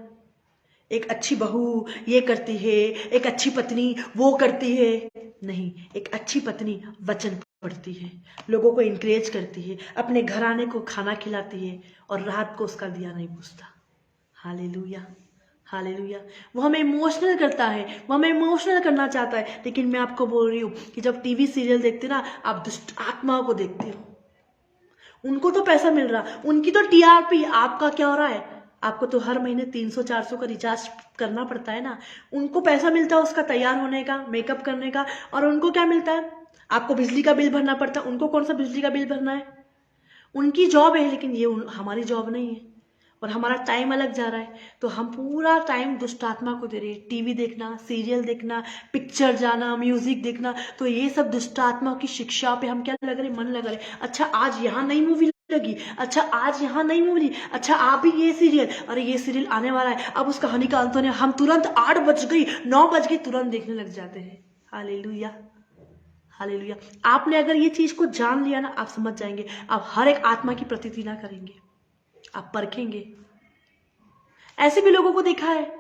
एक अच्छी बहू ये करती है, एक अच्छी पत्नी वो करती है। नहीं, एक अच्छी पत्नी वचन पढ़ती है, लोगों को इंकरेज करती है, अपने घराने को खाना खिलाती है और रात को उसका दिया नहीं बुझता। हालेलुया। हालेलुया। वो हमें इमोशनल करता है, वो हमें इमोशनल करना चाहता है। लेकिन मैं आपको बोल रही हूँ कि जब टीवी सीरियल देखते ना, आप दुष्ट आत्माओं को देखते हो। उनको तो पैसा मिल रहा, उनकी तो टीआरपी। आपका क्या हो रहा है? आपको तो हर महीने 300-400 का रिचार्ज करना पड़ता है ना। उनको पैसा मिलता है उसका तैयार होने का, मेकअप करने का, और उनको क्या मिलता है? आपको बिजली का बिल भरना पड़ता है, उनको कौन सा बिजली का बिल भरना है? उनकी जॉब है, लेकिन ये हमारी जॉब नहीं है, और हमारा टाइम अलग जा रहा है। तो हम पूरा टाइम दुष्ट आत्मा को दे रहे हैं। टीवी देखना, सीरियल देखना, पिक्चर जाना, म्यूजिक देखना, तो ये सब दुष्ट आत्मा की शिक्षा पे हम क्या लग रहे, मन लगा रहे। अच्छा आज यहाँ नई मूवी लगी, अच्छा आज यहाँ नई मूवी, अच्छा आप भी ये सीरियल, अरे ये सीरियल आने वाला है, अब उसका कहानी का अंत होने, हम तुरंत 8 बज गई 9 बज गई तुरंत देखने लग जाते हैं। Hallelujah, hallelujah. आपने अगर ये चीज को जान लिया ना, आप समझ जाएंगे, आप हर एक आत्मा की प्रतीति ना करेंगे, आप परखेंगे। ऐसे भी लोगों को देखा है,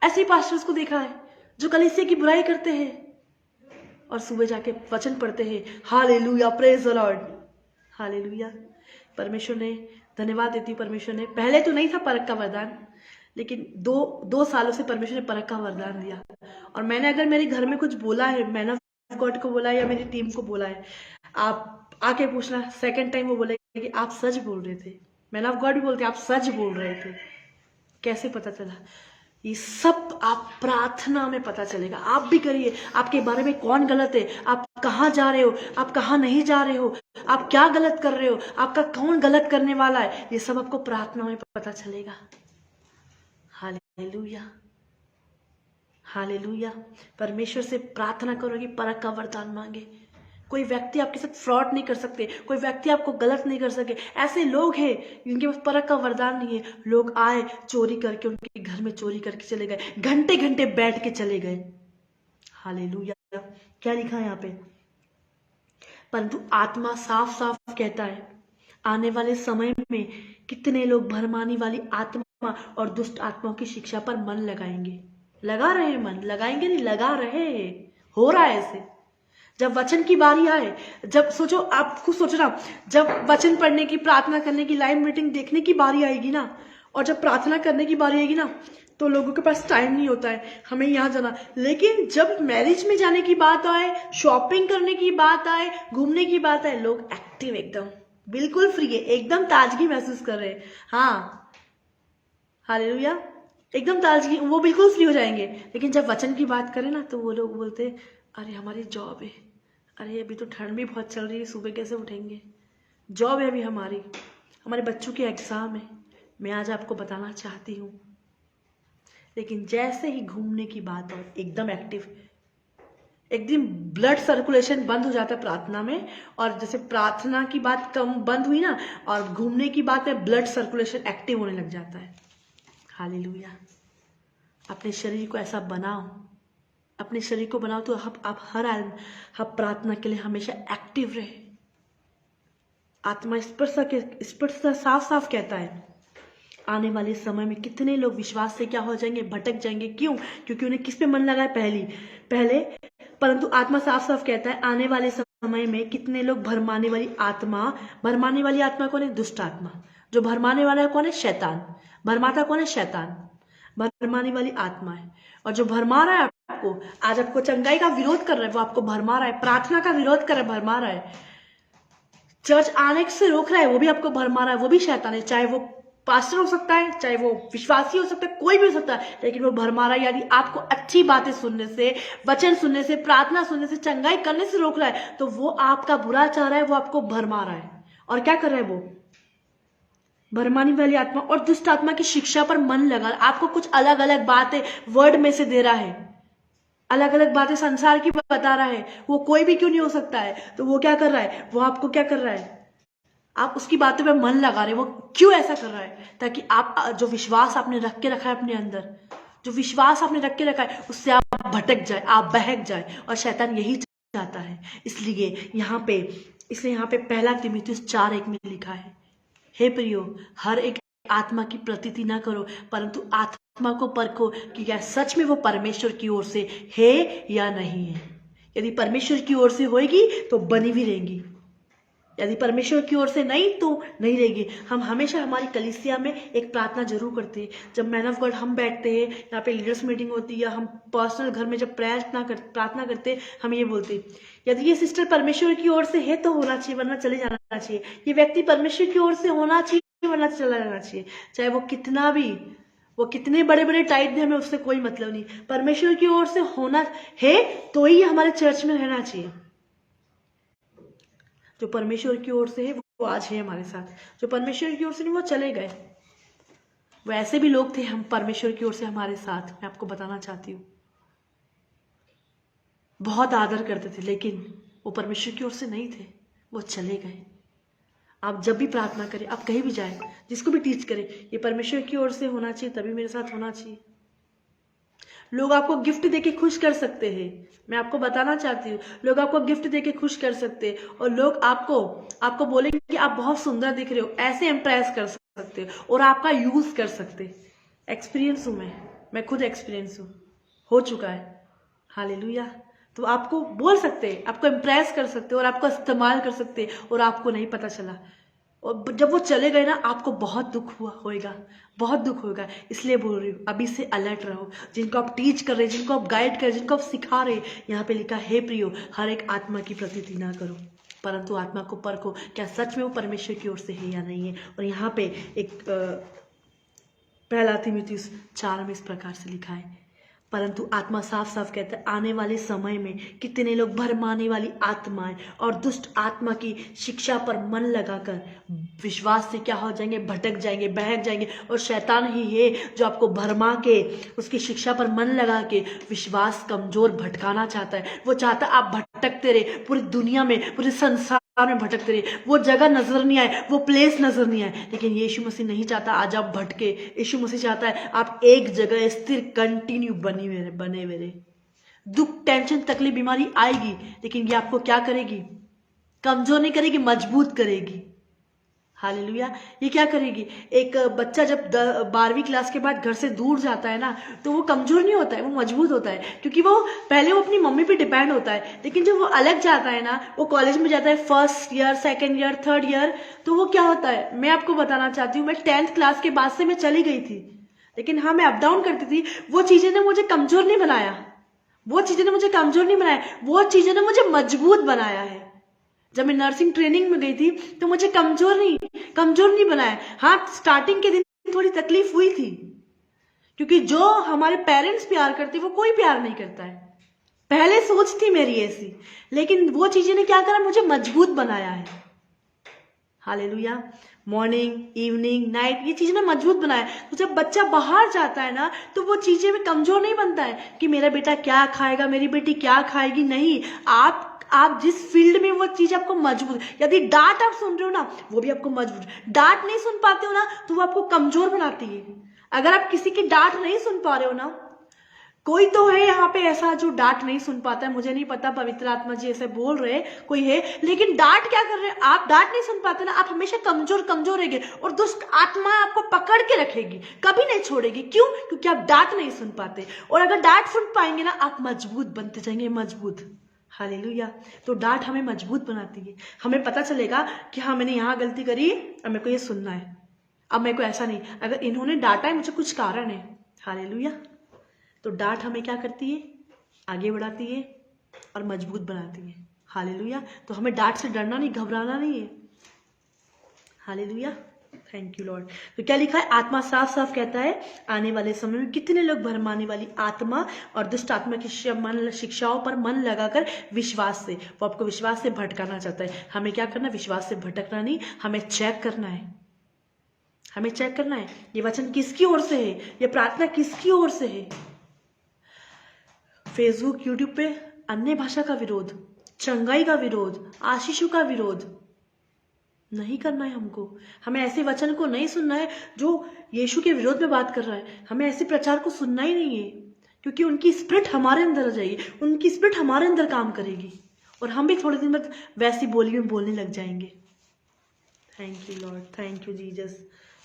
ऐसे पास्टर्स को देखा है जो कलीसिया की बुराई करते हैं और सुबह जाके वचन पढ़ते हैं। Hallelujah, praise the Lord, hallelujah. परमेश्वर ने, धन्यवाद देती हूँ परमेश्वर ने, पहले तो नहीं था परख का वरदान, लेकिन दो सालों से परमेश्वर ने परख का वरदान दिया। और मैंने अगर मेरे घर में कुछ बोला है, मैन ऑफ गॉड को बोला है या मेरी टीम को बोला है, आप आके पूछना, सेकंड टाइम वो बोलेगा कि आप सच बोल रहे थे। मैन ऑफ गॉड भी बोलते आप सच बोल रहे थे। कैसे पता चला? ये सब आप प्रार्थना में पता चलेगा। आप भी करिए, आपके बारे में कौन गलत है, आप कहाँ जा रहे हो, आप कहाँ नहीं जा रहे हो, आप क्या गलत कर रहे हो, आपका कौन गलत करने वाला है, ये सब आपको प्रार्थना में पता चलेगा। Hallelujah, hallelujah. परमेश्वर से प्रार्थना करो कि परख का वरदान मांगे। कोई व्यक्ति आपके साथ फ्रॉड नहीं कर सकते, कोई व्यक्ति आपको गलत नहीं कर सके। ऐसे लोग हैं जिनके पास परख का वरदान नहीं है। लोग आए, चोरी करके उनके घर में चोरी करके चले गए, घंटे घंटे बैठ के चले गए। हालेलुया। क्या लिखा है यहाँ पे? परंतु आत्मा साफ साफ कहता है, आने वाले समय में कितने लोग भरमाने वाली आत्मा और दुष्ट आत्माओं की शिक्षा पर मन लगाएंगे। लगा रहे हैं मन, लगाएंगे नहीं, लगा रहे हैं। हो रहा है ऐसे। जब वचन की बारी आए, जब सोचो, आप खुद सोचना, जब वचन पढ़ने की, प्रार्थना करने की, लाइव मीटिंग देखने की बारी आएगी ना, और जब प्रार्थना करने की बारी आएगी ना, तो लोगों के पास टाइम नहीं होता है, हमें यहाँ जाना। लेकिन जब मैरिज में जाने की बात आए, शॉपिंग करने की बात आए, घूमने की बात आए, लोग एक्टिव, एकदम बिल्कुल फ्री है, एकदम ताजगी महसूस कर रहे हैं। हाँ, हालेलुया, एकदम ताजगी, वो बिल्कुल फ्री हो जाएंगे। लेकिन जब वचन की बात करें ना, तो वो लोग बोलते, अरे हमारी जॉब है, अरे अभी तो ठंड भी बहुत चल रही है, सुबह कैसे उठेंगे, जॉब है अभी हमारी, हमारे बच्चों के एग्जाम है। मैं आज आपको बताना चाहती हूँ, लेकिन जैसे ही घूमने की बात हो, एकदम एक्टिव, एक दिन ब्लड सर्कुलेशन बंद हो जाता है प्रार्थना में, और जैसे प्रार्थना की बात कम बंद हुई ना, और घूमने की बात में ब्लड सर्कुलेशन एक्टिव होने लग जाता है। हालेलुया। अपने शरीर को ऐसा बनाओ, अपने शरीर को बनाओ तो आप हर आप प्रार्थना के लिए हमेशा एक्टिव रहे। आत्मा स्पष्ट साफ साफ कहता है, आने वाले समय में कितने लोग विश्वास से क्या हो जाएंगे, भटक जाएंगे। क्यों? क्योंकि उन्हें किस पे मन लगा है? पहले। परंतु आत्मा साफ साफ कहता है, आने वाले समय में कितने लोग भरमाने वाली आत्मा कौन है? दुष्ट आत्मा। जो भरमाने वाला है कौन है? शैतान। भरमाता कौन है? शैतान। भरमाने वाली आत्मा है। और जो भरमा रहा है आपको, आज आपको चंगाई का विरोध कर रहा है, वो आपको भरमा रहा है। प्रार्थना का विरोध कर रहा है, भरमा रहा है। चर्च आने से रोक रहा है, वो भी आपको भरमा रहा है, वो भी शैतान है। चाहे वो पास्टर हो सकता है, चाहे वो विश्वासी हो सकता है, कोई भी हो सकता है, लेकिन वो भरमा रहा है। यदि आपको अच्छी बातें सुनने से, वचन सुनने से, प्रार्थना सुनने से, चंगाई करने से रोक रहा है, तो वो आपका बुरा चाह रहा है, वो आपको भरमा रहा है। और क्या कर रहा है वो? भरमाने वाली आत्मा और दुष्ट आत्मा की शिक्षा पर मन लगा, आपको कुछ अलग अलग बातें वर्ड में से दे रहा है, अलग अलग बातें संसार की बता रहा है। वो कोई भी क्यों नहीं हो सकता है, तो वो क्या कर रहा है? वो आपको क्या कर रहा है? आप उसकी बातों पे मन लगा रहे। वो क्यों ऐसा कर रहा है? ताकि आप जो विश्वास आपने रख के रखा है अपने अंदर, जो विश्वास आपने रख के रखा है, उससे आप भटक जाए, आप बहक जाए। और शैतान यही चाहता है। इसलिए यहाँ पे पहला तीमुथियुस 4:1 में लिखा है, हे प्रियो, हर एक आत्मा की प्रतीति ना करो, परंतु आत्मा को परखो कि क्या सच में वो परमेश्वर की ओर से है या नहीं है। यदि परमेश्वर की ओर से होगी तो बनी भी रहेंगी। यदि परमेश्वर की ओर से नहीं तो नहीं रहेगी। हम हमेशा हमारी कलीसिया में एक प्रार्थना जरूर करते हैं। जब मैन ऑफ गॉड हम बैठते हैं, यहाँ पे लीडर्स मीटिंग होती है, या हम पर्सनल घर में जब प्रार्थना करते हैं, हम ये बोलते हैं, यदि ये सिस्टर परमेश्वर की ओर से है तो होना चाहिए, वरना चले जाना चाहिए। ये व्यक्ति परमेश्वर की ओर से होना चाहिए, वरना चला जाना चाहिए। चाहे वो कितने बड़े बड़े टाइट दे, हमें उससे कोई मतलब नहीं। परमेश्वर की ओर से होना है तो ही हमारे चर्च में रहना चाहिए। जो परमेश्वर की ओर से है वो आज है हमारे साथ, जो परमेश्वर की ओर से नहीं वो चले गए। वो ऐसे भी लोग थे हम परमेश्वर की ओर से हमारे साथ, मैं आपको बताना चाहती हूँ, बहुत आदर करते थे, लेकिन वो परमेश्वर की ओर से नहीं थे, वो चले गए। आप जब भी प्रार्थना करें, आप कहीं भी जाए, जिसको भी टीच करें, ये परमेश्वर की ओर से होना चाहिए, तभी मेरे साथ होना चाहिए। लोग आपको गिफ्ट देके खुश कर सकते हैं, मैं आपको बताना चाहती हूँ, लोग आपको गिफ्ट देके खुश कर सकते हैं, और लोग आपको बोलेंगे कि आप बहुत सुंदर दिख रहे हो, ऐसे इम्प्रेस कर सकते हो और आपका यूज कर सकते। एक्सपीरियंस हूं मैं खुद एक्सपीरियंस हूँ, हो चुका है। हालेलुया। तो आपको बोल सकते हैं, आपको इम्प्रेस कर सकते और आपको इस्तेमाल कर सकते, और आपको नहीं पता चला। और जब वो चले गए ना, आपको बहुत दुख होएगा, बहुत दुख होगा। इसलिए बोल रही हूँ, अभी से अलर्ट रहो। जिनको आप टीच कर रहे, जिनको आप गाइड कर रहे, जिनको आप सिखा रहे, यहाँ पे लिखा है प्रियो, हर एक आत्मा की प्रतीति ना करो, परंतु आत्मा को परखो, क्या सच में वो परमेश्वर की ओर से है या नहीं है। और यहाँ पे एक पहला तीमुथियुस 4 में इस प्रकार से लिखा है, परंतु आत्मा साफ साफ कहता है, आने वाले समय में कितने लोग भरमाने वाली आत्माएं और दुष्ट आत्मा की शिक्षा पर मन लगाकर विश्वास से क्या हो जाएंगे, भटक जाएंगे, बहक जाएंगे। और शैतान ही है जो आपको भरमा के, उसकी शिक्षा पर मन लगा के विश्वास कमजोर भटकाना चाहता है। वो चाहता है आप भटकते रहे, पूरी दुनिया में, पूरे संसार में भटकते रहे, वो जगह नजर नहीं आए, वो प्लेस नजर नहीं आए। लेकिन यीशु मसीह नहीं चाहता आज आप भटके। यीशु मसीह चाहता है आप एक जगह स्थिर कंटिन्यू बने हुए रहे। दुख, टेंशन, तकलीफ, बीमारी आएगी, लेकिन ये आपको क्या करेगी? कमजोर नहीं करेगी, मजबूत करेगी। हालेलुया। ये क्या करेगी? एक बच्चा जब 12वीं क्लास के बाद घर से दूर जाता है ना, तो वो कमजोर नहीं होता है, वो मजबूत होता है, क्योंकि वो पहले वो अपनी मम्मी पे डिपेंड होता है। लेकिन जब वो अलग जाता है ना, वो कॉलेज में जाता है, 1st year, 2nd year, 3rd year, तो वो क्या होता है, मैं आपको बताना चाहती हूँ, मैं 10th क्लास के बाद से मैं चली गई थी, लेकिन हाँ मैं अप डाउन करती थी। वो चीजें ने मुझे कमजोर नहीं बनाया, वो चीजें ने मुझे कमजोर नहीं बनाया, वो चीजें ने मुझे मजबूत बनाया है। जब मैं नर्सिंग ट्रेनिंग में गई थी तो मुझे कमजोर नहीं बनाया। हाँ, स्टार्टिंग के दिन थोड़ी तकलीफ हुई थी, क्योंकि जो हमारे पेरेंट्स प्यार करते वो कोई प्यार नहीं करता है। पहले सोच थी मेरी ऐसी, लेकिन वो चीजें ने क्या करा, मुझे मजबूत बनाया है। हालेलुया। मॉर्निंग, इवनिंग, नाइट, ये चीजें ना मजबूत बनाया। तो जब बच्चा बाहर जाता है ना, तो वो चीजें में कमजोर नहीं बनता है कि मेरा बेटा क्या खाएगा, मेरी बेटी क्या खाएगी। नहीं, आप जिस फील्ड में वो चीज आपको मजबूत, यदि डांट आप सुन रहे हो ना, वो भी आपको मजबूत, डांट नहीं सुन पाते हो ना, तो वो आपको कमजोर बनाती है। अगर आप किसी की डांट नहीं सुन पा रहे हो ना, कोई तो है यहाँ पे ऐसा जो डांट नहीं सुन पाता है, मुझे नहीं पता, पवित्र आत्मा जी ऐसे बोल रहे कोई है, लेकिन डांट क्या कर रहे हैं आप, डांट नहीं सुन पाते ना, आप हमेशा कमजोर रहेंगे, और दुष्ट आत्मा आपको पकड़ के रखेगी, कभी नहीं छोड़ेगी। क्यों? क्योंकि आप डांट नहीं सुन पाते। और अगर डांट सुन पाएंगे ना, आप मजबूत बनते जाएंगे, मजबूत। हालेलुया। तो डांट हमें मजबूत बनाती है। हमें पता चलेगा कि हाँ मैंने यहाँ गलती करी, अब मेरे को ये सुनना है, अब मेरे को ऐसा नहीं, अगर इन्होंने डांटा है मुझे कुछ कारण है। हालेलुया। तो डांट हमें क्या करती है? आगे बढ़ाती है और मजबूत बनाती है। हालेलुया। तो हमें डांट से डरना नहीं, घबराना नहीं है। हालेलुया। Thank you Lord. तो क्या लिखा है? आत्मा साफ साफ कहता है, आने वाले समय में कितने लोग भरमाने वाली आत्मा और दुष्ट आत्मा की शिक्षाओं पर मन लगाकर विश्वास से, वो आपको विश्वास से भटकाना चाहता है। हमें क्या करना? विश्वास से भटकना नहीं, हमें चेक करना है, हमें चेक करना है ये वचन किसकी ओर से है, ये प्रार्थना किसकी ओर से है। फेसबुक, यूट्यूब पे अन्य भाषा का विरोध, चंगाई का विरोध, आशीषों का विरोध नहीं करना है हमको। हमें ऐसे वचन को नहीं सुनना है जो यीशु के विरोध में बात कर रहा है। हमें ऐसे प्रचार को सुनना ही नहीं है, क्योंकि उनकी स्पिरिट हमारे अंदर आ जाएगी, उनकी स्पिरिट हमारे अंदर काम करेगी, और हम भी थोड़े दिन बाद वैसी बोली में बोलने लग जाएंगे। Thank you Lord, thank you Jesus,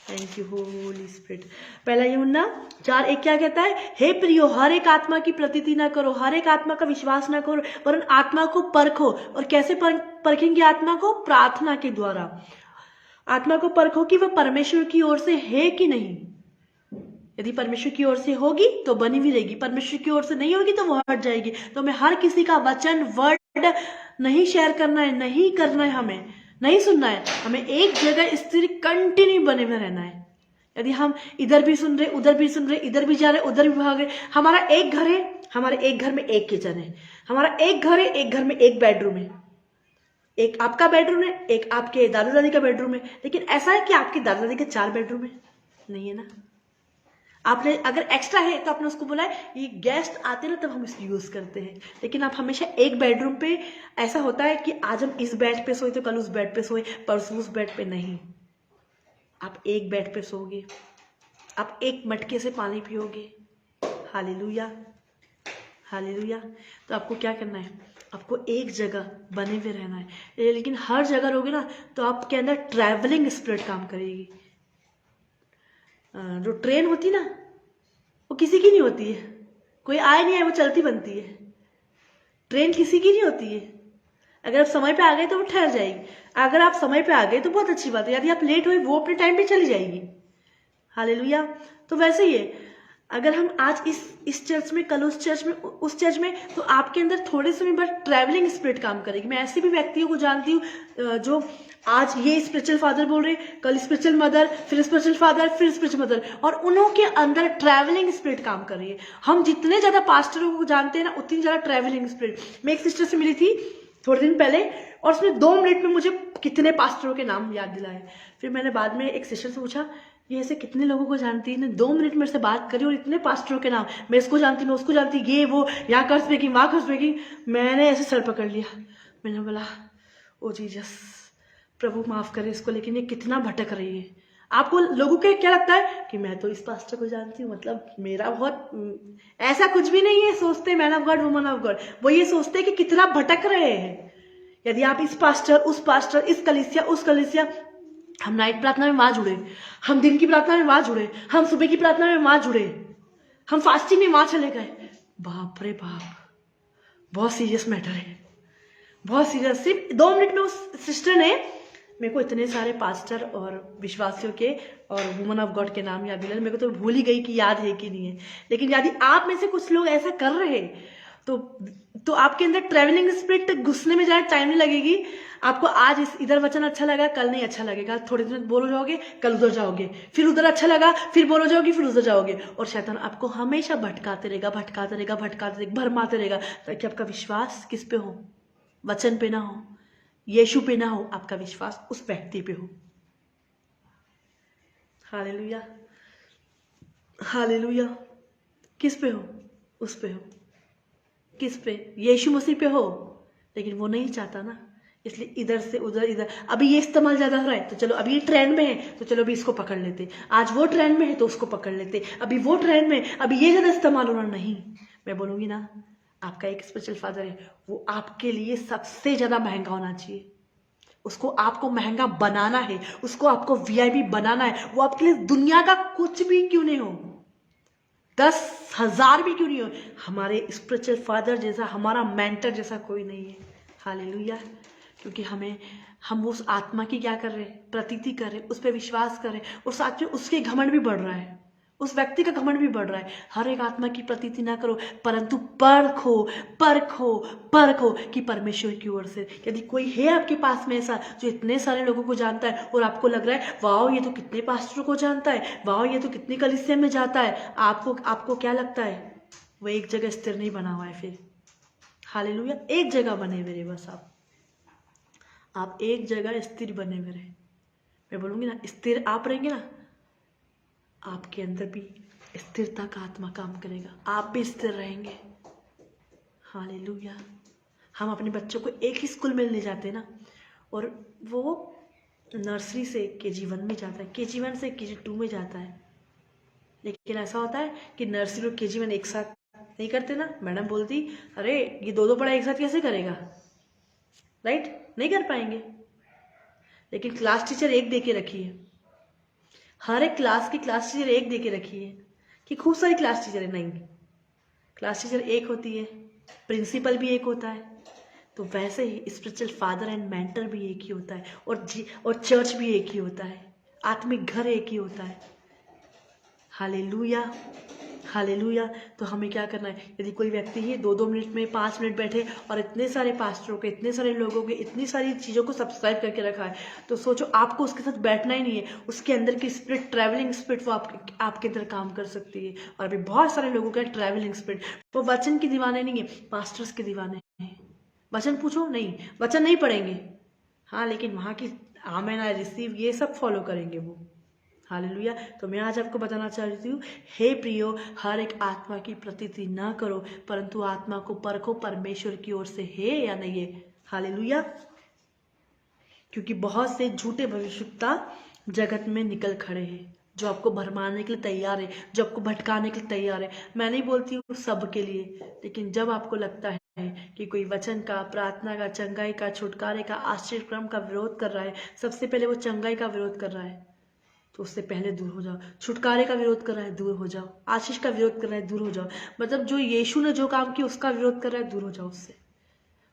thank you Holi spirit. पहला यूहन्ना 4:1 क्या कहता है? हे प्रियो, हर एक आत्मा की प्रतीति ना करो, हर एक आत्मा का विश्वास ना करो, वरन आत्मा को परखो। और कैसे परखेंगे आत्मा को? प्रार्थना के द्वारा। आत्मा को परखो कि वह परमेश्वर की ओर से है कि नहीं। यदि परमेश्वर की ओर से होगी तो बनी भी रहेगी, परमेश्वर की ओर से नहीं होगी तो वो हट जाएगी। तो हमें हर किसी का वचन वर्ड नहीं शेयर करना है, नहीं करना है, हमें नहीं सुनना है। हमें एक जगह स्थिर कंटिन्यू बने हुए रहना है। यदि हम इधर भी सुन रहे, उधर भी सुन रहे, इधर भी जा रहे, उधर भी भाग रहे, हमारा एक घर है, हमारे एक घर में एक किचन है, हमारा एक घर है, एक घर में एक बेडरूम है, एक आपका बेडरूम है, एक आपके दादा दादी का बेडरूम है। लेकिन ऐसा है कि आपके दादा दादी के 4 बेडरूम है? नहीं है ना। आपने अगर एक्स्ट्रा है तो आपने उसको बोला है ये गेस्ट आते ना तब हम इसको यूज करते हैं। लेकिन आप हमेशा एक बेडरूम पे, ऐसा होता है कि आज हम इस बेड पे सोए तो कल उस बेड पे सोए, परसों उस बेड पे नहीं। आप एक बेड पे सोओगे, आप एक मटके से पानी पियोगे। Hallelujah, hallelujah. तो आपको क्या करना है? आपको एक जगह बने हुए रहना है। लेकिन हर जगह रहोगे ना तो आपके अंदर ट्रैवलिंग स्पिरिट काम करेगी। जो ट्रेन होती ना वो किसी की नहीं होती है, कोई आए नहीं आए वो चलती बनती है। ट्रेन किसी की नहीं होती है। अगर आप समय पे आ गए तो वो ठहर जाएगी, अगर आप समय पे आ गए तो बहुत अच्छी बात है। यदि आप लेट हुए वो अपने टाइम पे चली जाएगी। हालेलुया। तो वैसे ही है, अगर हम आज इस चर्च में, कल उस चर्च में, उस चर्च में, तो आपके अंदर थोड़े समय बाद ट्रैवलिंग स्पिरिट काम करेगी। मैं ऐसे भी व्यक्तियों को जानती हूँ जो आज ये स्पिरिचुअल फादर बोल रहे, कल स्पिरिचुअल मदर, फिर स्पिरिचुअल फादर, फिर स्पिरिचुअल मदर, और उन्हों के अंदर ट्रैवलिंग स्पिरिट काम कर रही है। हम जितने ज्यादा पास्टरों को जानते हैं ना उतनी ज्यादा ट्रैवलिंग स्पिरिट। मैं एक सिस्टर से मिली थी थोड़े दिन पहले और उसने 2 मिनट में मुझे कितने पास्टरों के नाम याद दिलाए। फिर मैंने बाद में एक सिस्टर से पूछा ये ऐसे कितने लोगों को जानती है? 2 मिनट मेरे से बात करी और इतने पास्टरों के नाम, मैं इसको जानती, मैं उसको जानती, ये वो, यहाँ कर्ज पेगी, वहाँ कर्ज पेगी। मैंने ऐसे सर पकड़ लिया। मैंने बोला ओ जीसस, प्रभु माफ करे इसको, लेकिन ये कितना भटक रही है। आपको लोगों को क्या लगता है कि मैं तो इस पास्टर को जानती हूँ, मतलब मेरा बहुत, ऐसा कुछ भी नहीं है। सोचते man of God, woman of God, वो ये सोचते कि कितना भटक रहे हैं। यदि आप इस पास्टर, उस पास्टर, इस कलीसिया, उस कलीसिया, हम नाइट प्रार्थना में वहां जुड़े, हम दिन की प्रार्थना में वहां जुड़े, हम सुबह की प्रार्थना में वहां जुड़े, हम फास्टिंग में वहां चले गए। बाप रे बाप, बहुत सीरियस मैटर है, बहुत सीरियस। सिर्फ 2 मिनट में उस सिस्टर ने मेरे को इतने सारे पास्टर और विश्वासियों के और वुमन ऑफ गॉड के नाम याद दिलाए। मेरे को तो भूल ही गई कि याद है कि नहीं है। लेकिन यदि आप में से कुछ लोग ऐसा कर रहे तो आपके अंदर ट्रैवलिंग स्पिरिट घुसने में ज़्यादा टाइम नहीं लगेगी। आपको आज इधर वचन अच्छा लगा, कल नहीं अच्छा लगेगा, थोड़े दिन बोलो जाओगे, कल उधर जाओगे, फिर उधर अच्छा लगा, फिर बोलो जाओगे, फिर उधर जाओगे। और शैतान आपको हमेशा भटकाते रहेगा, भटकाते रहेगा, भटकाते रहेगा, भरमाते रहेगा, ताकि आपका विश्वास किस पे हो? वचन पे ना हो, यीशु पे ना हो, आपका विश्वास उस व्यक्ति पे हो। Hallelujah, hallelujah. किस पे हो? उस पे हो। किस पे? यीशु मसीह पे हो। लेकिन वो नहीं चाहता ना, इसलिए इधर से उधर, इधर। अभी ये इस्तेमाल ज्यादा हो रहा है तो चलो अभी ये ट्रेंड में है तो चलो अभी इसको पकड़ लेते, आज वो ट्रेंड में है तो उसको पकड़ लेते, अभी वो ट्रेंड में, अभी ये ज्यादा इस्तेमाल हो रहा। नहीं, मैं बोलूंगी ना, आपका एक स्पिरिचुअल फादर है, वो आपके लिए सबसे ज्यादा महंगा होना चाहिए। उसको आपको महंगा बनाना है, उसको आपको वीआईपी बनाना है। वो आपके लिए दुनिया का कुछ भी क्यों नहीं हो, 10,000 भी क्यों नहीं हो, हमारे स्पिरिचुअल फादर जैसा, हमारा मेंटर जैसा कोई नहीं है। हालेलुया। क्योंकि हम उस आत्मा की क्या कर रहे हैं? प्रतीति कर रहे हैं, उस पर विश्वास कर रहे हैं, और साथ में उसके घमंड भी बढ़ रहा है, उस व्यक्ति का घमंड भी बढ़ रहा है। हर एक आत्मा की प्रतीति ना करो, परंतु परखो, परखो, परखो कि परमेश्वर की ओर से। यदि कोई है आपके पास में ऐसा जो इतने सारे लोगों को जानता है और आपको लग रहा है वाओ ये तो कितने पास्टरों को जानता है, वाओ ये तो कितनी कलीसिया में जाता है, आपको क्या लगता है? वो एक जगह स्थिर नहीं बना हुआ है। फिर हालेलुया, एक जगह बने हुए रहे, बस आप एक जगह स्थिर बने हुए रहे। मैं बोलूंगी ना, स्थिर आप रहेंगे ना, आपके अंदर भी स्थिरता का आत्मा काम करेगा, आप भी स्थिर रहेंगे। हालेलुया। हम अपने बच्चों को एक ही स्कूल में ले जाते हैं ना, और वो नर्सरी से KG1 में जाता है, KG1 से KG2 में जाता है। लेकिन ऐसा होता है कि नर्सरी और KG1 एक साथ नहीं करते ना। मैडम बोलती अरे ये दो पढ़ाई एक साथ कैसे करेगा, राइट? नहीं कर पाएंगे। लेकिन क्लास टीचर एक दे के रखी है, हर एक क्लास की क्लास टीचर एक दे के रखी है कि खूब सारी क्लास टीचर है, नहीं, क्लास टीचर एक होती है, प्रिंसिपल भी एक होता है। तो वैसे ही स्पिरिचुअल फादर एंड मेंटर भी एक ही होता है, और चर्च भी एक ही होता है, आत्मिक घर एक ही होता है। Hallelujah, hallelujah. तो हमें क्या करना है, यदि कोई व्यक्ति ही 2-2 मिनट में 5 मिनट बैठे और इतने सारे पास्टरों के, इतने सारे लोगों के, इतनी सारी चीज़ों को सब्सक्राइब करके रखा है, तो सोचो आपको उसके साथ बैठना ही नहीं है। उसके अंदर की स्पिरिट, ट्रैवलिंग स्पिरिट, वो आपके अंदर काम कर सकती है। और अभी बहुत सारे लोगों का ट्रैवलिंग स्पिरिट, वो वचन के दीवाने नहीं है, पास्टर्स के दीवाने हैं। वचन पूछो नहीं, वचन नहीं पढ़ेंगे, हाँ, लेकिन वहाँ की आमेन, आई रिसीव, ये सब फॉलो करेंगे वो। हालेलुया। तो मैं आज आपको बताना चाहती हूँ, हे प्रियो, हर एक आत्मा की प्रतीति ना करो, परंतु आत्मा को परखो परमेश्वर की ओर से है या नहीं है। हालेलुया। क्योंकि बहुत से झूठे भविष्यवक्ता जगत में निकल खड़े हैं, जो आपको भरमाने के लिए तैयार है, जो आपको भटकाने के लिए तैयार है। मैं नहीं बोलती हूँ सबके लिए, लेकिन जब आपको लगता है कि कोई वचन का, प्रार्थना का, चंगाई का, छुटकारे का, आश्चर्यक्रम का विरोध कर रहा है, सबसे पहले वो चंगाई का विरोध कर रहा है, तो उससे पहले दूर हो जाओ। छुटकारे का विरोध कर रहा है, दूर हो जाओ। आशीष का विरोध कर रहा है, दूर हो जाओ। मतलब जो यीशु ने जो काम किया उसका विरोध कर रहा है, दूर हो जाओ उससे।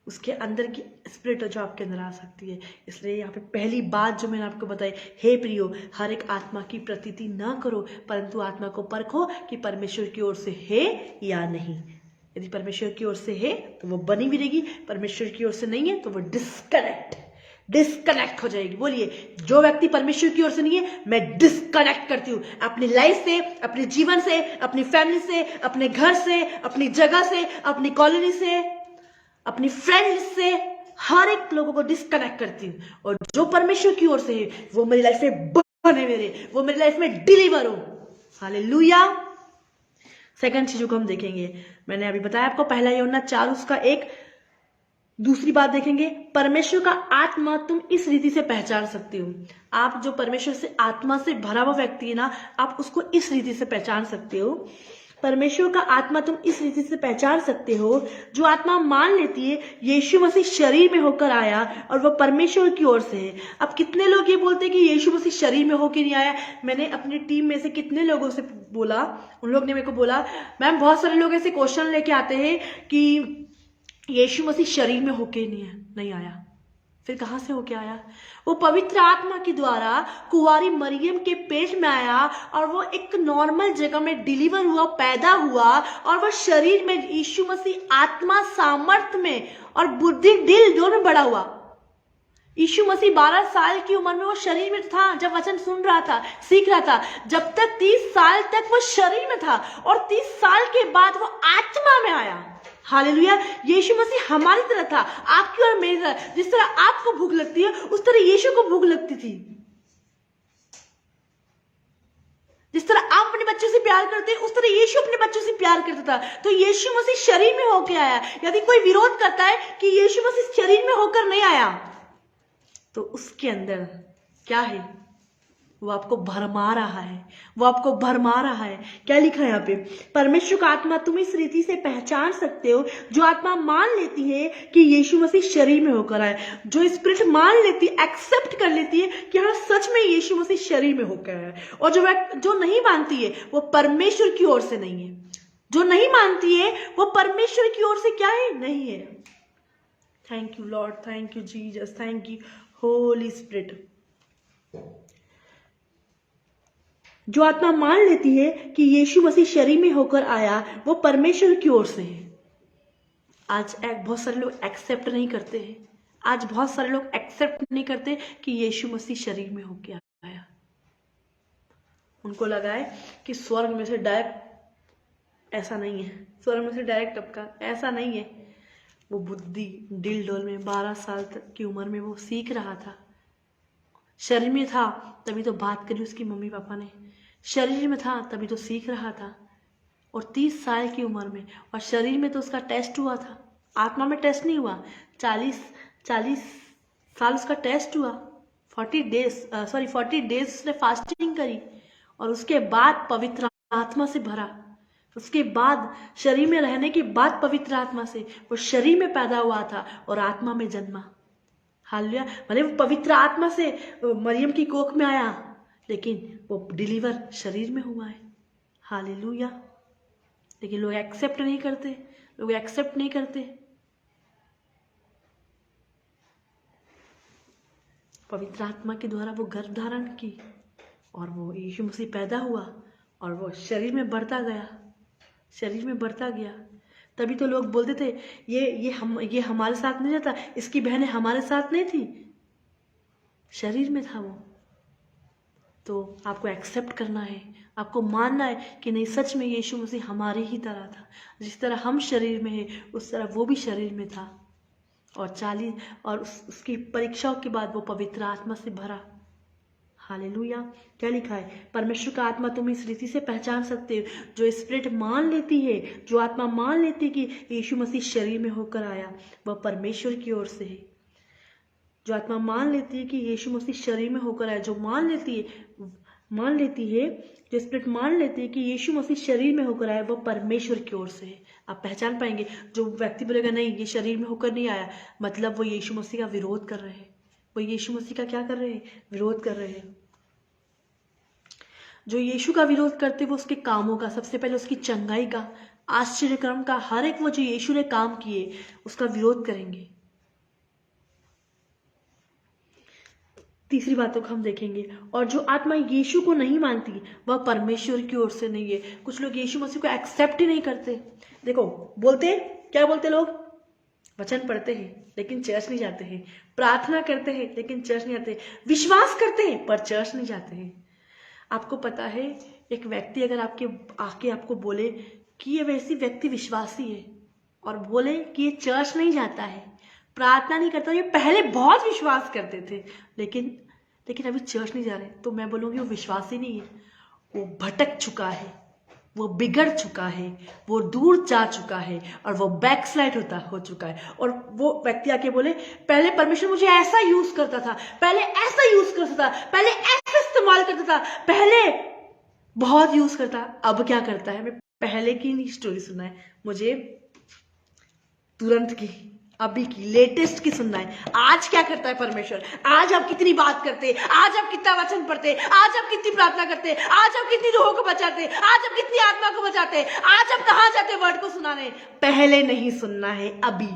उसके अंदर की स्पिरिट जो आपके अंदर आ सकती है। इसलिए यहाँ पे पहली बात जो मैंने आपको बताई, हे प्रियो, हर एक आत्मा की प्रतीति ना करो, परंतु आत्मा को परखो कि परमेश्वर की ओर से है या नहीं। यदि परमेश्वर की ओर से है तो वो बनी भी रहेगी, परमेश्वर की ओर से नहीं है तो वो डिस्कनेक्ट हो जाएगी। बोलिए, जो व्यक्ति परमेश्वर की ओर से नहीं है, मैं डिस्कनेक्ट करती हूँ अपनी लाइफ से, अपने जीवन से, अपनी फैमिली से, अपने घर से, अपनी जगह से, अपनी कॉलोनी से, अपनी फ्रेंड्स से, हर एक लोगों को डिस्कनेक्ट करती हूँ। और जो परमेश्वर की ओर से है वो मेरी लाइफ में बने मेरे, वो मेरी लाइफ में डिलीवर हो। हालेलुया। सेकंड चीजों को हम देखेंगे, मैंने अभी बताया आपको, पहला यूहन्ना 4 उसका 1। दूसरी बात देखेंगे, परमेश्वर का आत्मा तुम इस रीति से पहचान सकते हो। आप जो परमेश्वर से आत्मा से भरा हुआ व्यक्ति है ना, आप उसको इस रीति से पहचान सकते हो। परमेश्वर का आत्मा तुम इस रीति से पहचान सकते हो, जो आत्मा मान लेती है यीशु मसीह शरीर में होकर आया और वह परमेश्वर की ओर से है। अब कितने लोग ये बोलते हैं कि यीशु मसीह शरीर में होकर नहीं आया। मैंने अपनी टीम में से कितने लोगों से बोला, उन लोग ने मेरे को बोला, मैम बहुत सारे लोग ऐसे क्वेश्चन लेके आते हैं कि यीशु मसीह शरीर में होके नहीं आया। फिर कहां से होके आया? वो पवित्र आत्मा के द्वारा कुंवारी मरियम के पेट में आया और वो एक नॉर्मल जगह में डिलीवर हुआ, पैदा हुआ, और वह शरीर में यीशु मसीह आत्मा सामर्थ में और बुद्धि दिल दोनों में बड़ा हुआ। यीशु मसीह 12 साल की उम्र में वो शरीर में था, जब वचन सुन रहा था, सीख रहा था। जब तक 30 साल तक वो शरीर में था, और 30 साल के बाद वो आत्मा में आया। हालेलुया। यीशु मसीह हमारी तरह था, आपकी और मेरी तरह। जिस तरह आपको भूख लगती है उस तरह यीशु को भूख लगती थी। जिस तरह आप अपने बच्चों से प्यार करते हैं उस तरह यीशु अपने बच्चों से प्यार करता था। तो यीशु मसीह शरीर में होकर आया। यदि कोई विरोध करता है कि यीशु मसीह शरीर में होकर नहीं आया, तो उसके अंदर क्या है? वो आपको भरमा रहा है, वो आपको भरमा रहा है। क्या लिखा है यहाँ पे? परमेश्वर का आत्मा तुम इस रीति से पहचान सकते हो, जो आत्मा मान लेती है कि यीशु मसीह शरीर में होकर आए। जो स्पिरिट मान लेती है, एक्सेप्ट कर लेती है कि हाँ सच में यीशु मसीह शरीर में होकर आए। और जो नहीं मानती है वो परमेश्वर की ओर से नहीं है। जो नहीं मानती है वो परमेश्वर की ओर से क्या है? नहीं है। Thank you Lord, thank you Jesus, thank you Holi spirit. जो आत्मा मान लेती है कि यीशु मसीह शरीर में होकर आया, वो परमेश्वर की ओर से है। आज बहुत सारे लोग एक्सेप्ट नहीं करते हैं। आज बहुत सारे लोग एक्सेप्ट नहीं करते कि यीशु मसीह शरीर में होकर आया। उनको लगा है कि स्वर्ग में से डायरेक्ट, ऐसा नहीं है। स्वर्ग में से डायरेक्ट टपका, ऐसा नहीं है। वो बुद्धि दिल डोल में 12 साल तक की उम्र में वो सीख रहा था। शरीर में था तभी तो बात करी उसकी मम्मी पापा ने, शरीर में था तभी तो सीख रहा था। और 30 साल की उम्र में, और शरीर में तो उसका टेस्ट हुआ था, आत्मा में टेस्ट नहीं हुआ। 40 साल उसका टेस्ट हुआ। 40 डेज उसने फास्टिंग करी, और उसके बाद पवित्र आत्मा से भरा। उसके बाद शरीर में रहने के बाद पवित्र आत्मा से वो शरीर में पैदा हुआ था और आत्मा में जन्मा। हालेलुया। मतलब पवित्र आत्मा से मरियम की कोख में आया, लेकिन वो डिलीवर शरीर में हुआ है। हालेलुया। लेकिन लोग एक्सेप्ट नहीं करते, लोग एक्सेप्ट नहीं करते। पवित्र आत्मा के द्वारा वो गर्भ धारण की और वो यीशु मसीह पैदा हुआ और वो शरीर में बढ़ता गया, शरीर में बढ़ता गया। तभी तो लोग बोलते थे ये हमारे साथ नहीं रहता, इसकी बहनें हमारे साथ नहीं थी, शरीर में था वो। तो आपको एक्सेप्ट करना है, आपको मानना है कि नहीं, सच में यीशु मसीह हमारे ही तरह था। जिस तरह हम शरीर में हैं उस तरह वो भी शरीर में था। और उसकी परीक्षाओं के बाद वो पवित्र आत्मा से भरा। हालेलुया। क्या लिखा है? परमेश्वर का आत्मा तुम इस रीति से पहचान सकते हो, जो स्पिरिट मान लेती है, जो आत्मा मान लेती है कि यीशु मसीह शरीर में होकर आया, वह परमेश्वर की ओर से है। जो आत्मा मान लेती है कि यीशु मसीह शरीर में होकर आया, जो मान लेती है, जो स्पिरिट मान लेती है कि यीशु मसीह शरीर में होकर आया, वह परमेश्वर की ओर से है। आप पहचान पाएंगे। जो व्यक्ति बोलेगा नहीं ये शरीर में होकर नहीं आया, मतलब वो यीशु मसीह का विरोध कर रहे हैं। वो यीशु मसीह का क्या कर रहे हैं? विरोध कर रहे हैं। जो यीशु का विरोध करते वो उसके कामों का, सबसे पहले उसकी चंगाई का, आश्चर्यक्रम का, हर एक वो जो यीशु ने काम किए उसका विरोध करेंगे। तीसरी बातों को हम देखेंगे, और जो आत्मा यीशु को नहीं मानती वह परमेश्वर की ओर से नहीं है। कुछ लोग यीशु मसीह को एक्सेप्ट ही नहीं करते। देखो क्या बोलते लोग? वचन पढ़ते हैं लेकिन चर्च नहीं जाते हैं, प्रार्थना करते हैं लेकिन चर्च नहीं जाते, विश्वास करते हैं पर चर्च नहीं जाते हैं। आपको पता है, एक व्यक्ति अगर आके आपको बोले कि ये वैसी व्यक्ति विश्वासी है और बोले कि ये चर्च नहीं जाता है, प्रार्थना नहीं करता, ये पहले बहुत विश्वास करते थे लेकिन अभी चर्च नहीं जा रहे, तो मैं बोलूँगी वो विश्वासी नहीं है, वो भटक चुका है, वो बिगड़ चुका है, वो दूर जा चुका है और वो बैकस्लाइड हो चुका है। और वो व्यक्ति आके बोले पहले परमेश्वर मुझे ऐसा यूज करता था, पहले ऐसा यूज करता था, पहले ऐसा इस्तेमाल करता था, पहले बहुत यूज करता, अब क्या करता है? मैं पहले की नहीं स्टोरी सुना है, मुझे तुरंत की, अभी की, लेटेस्ट की सुनना है। आज क्या करता है परमेश्वर? आज आप कितनी बात करते, आज आप कितना वचन पढ़ते, आज आप कितनी प्रार्थना करते, आज आप कितनी रूहों को बचाते, आज आप कितनी आत्मा को बचाते, आज आप कहां जाते वर्ड को सुनाने? पहले नहीं सुनना है, अभी।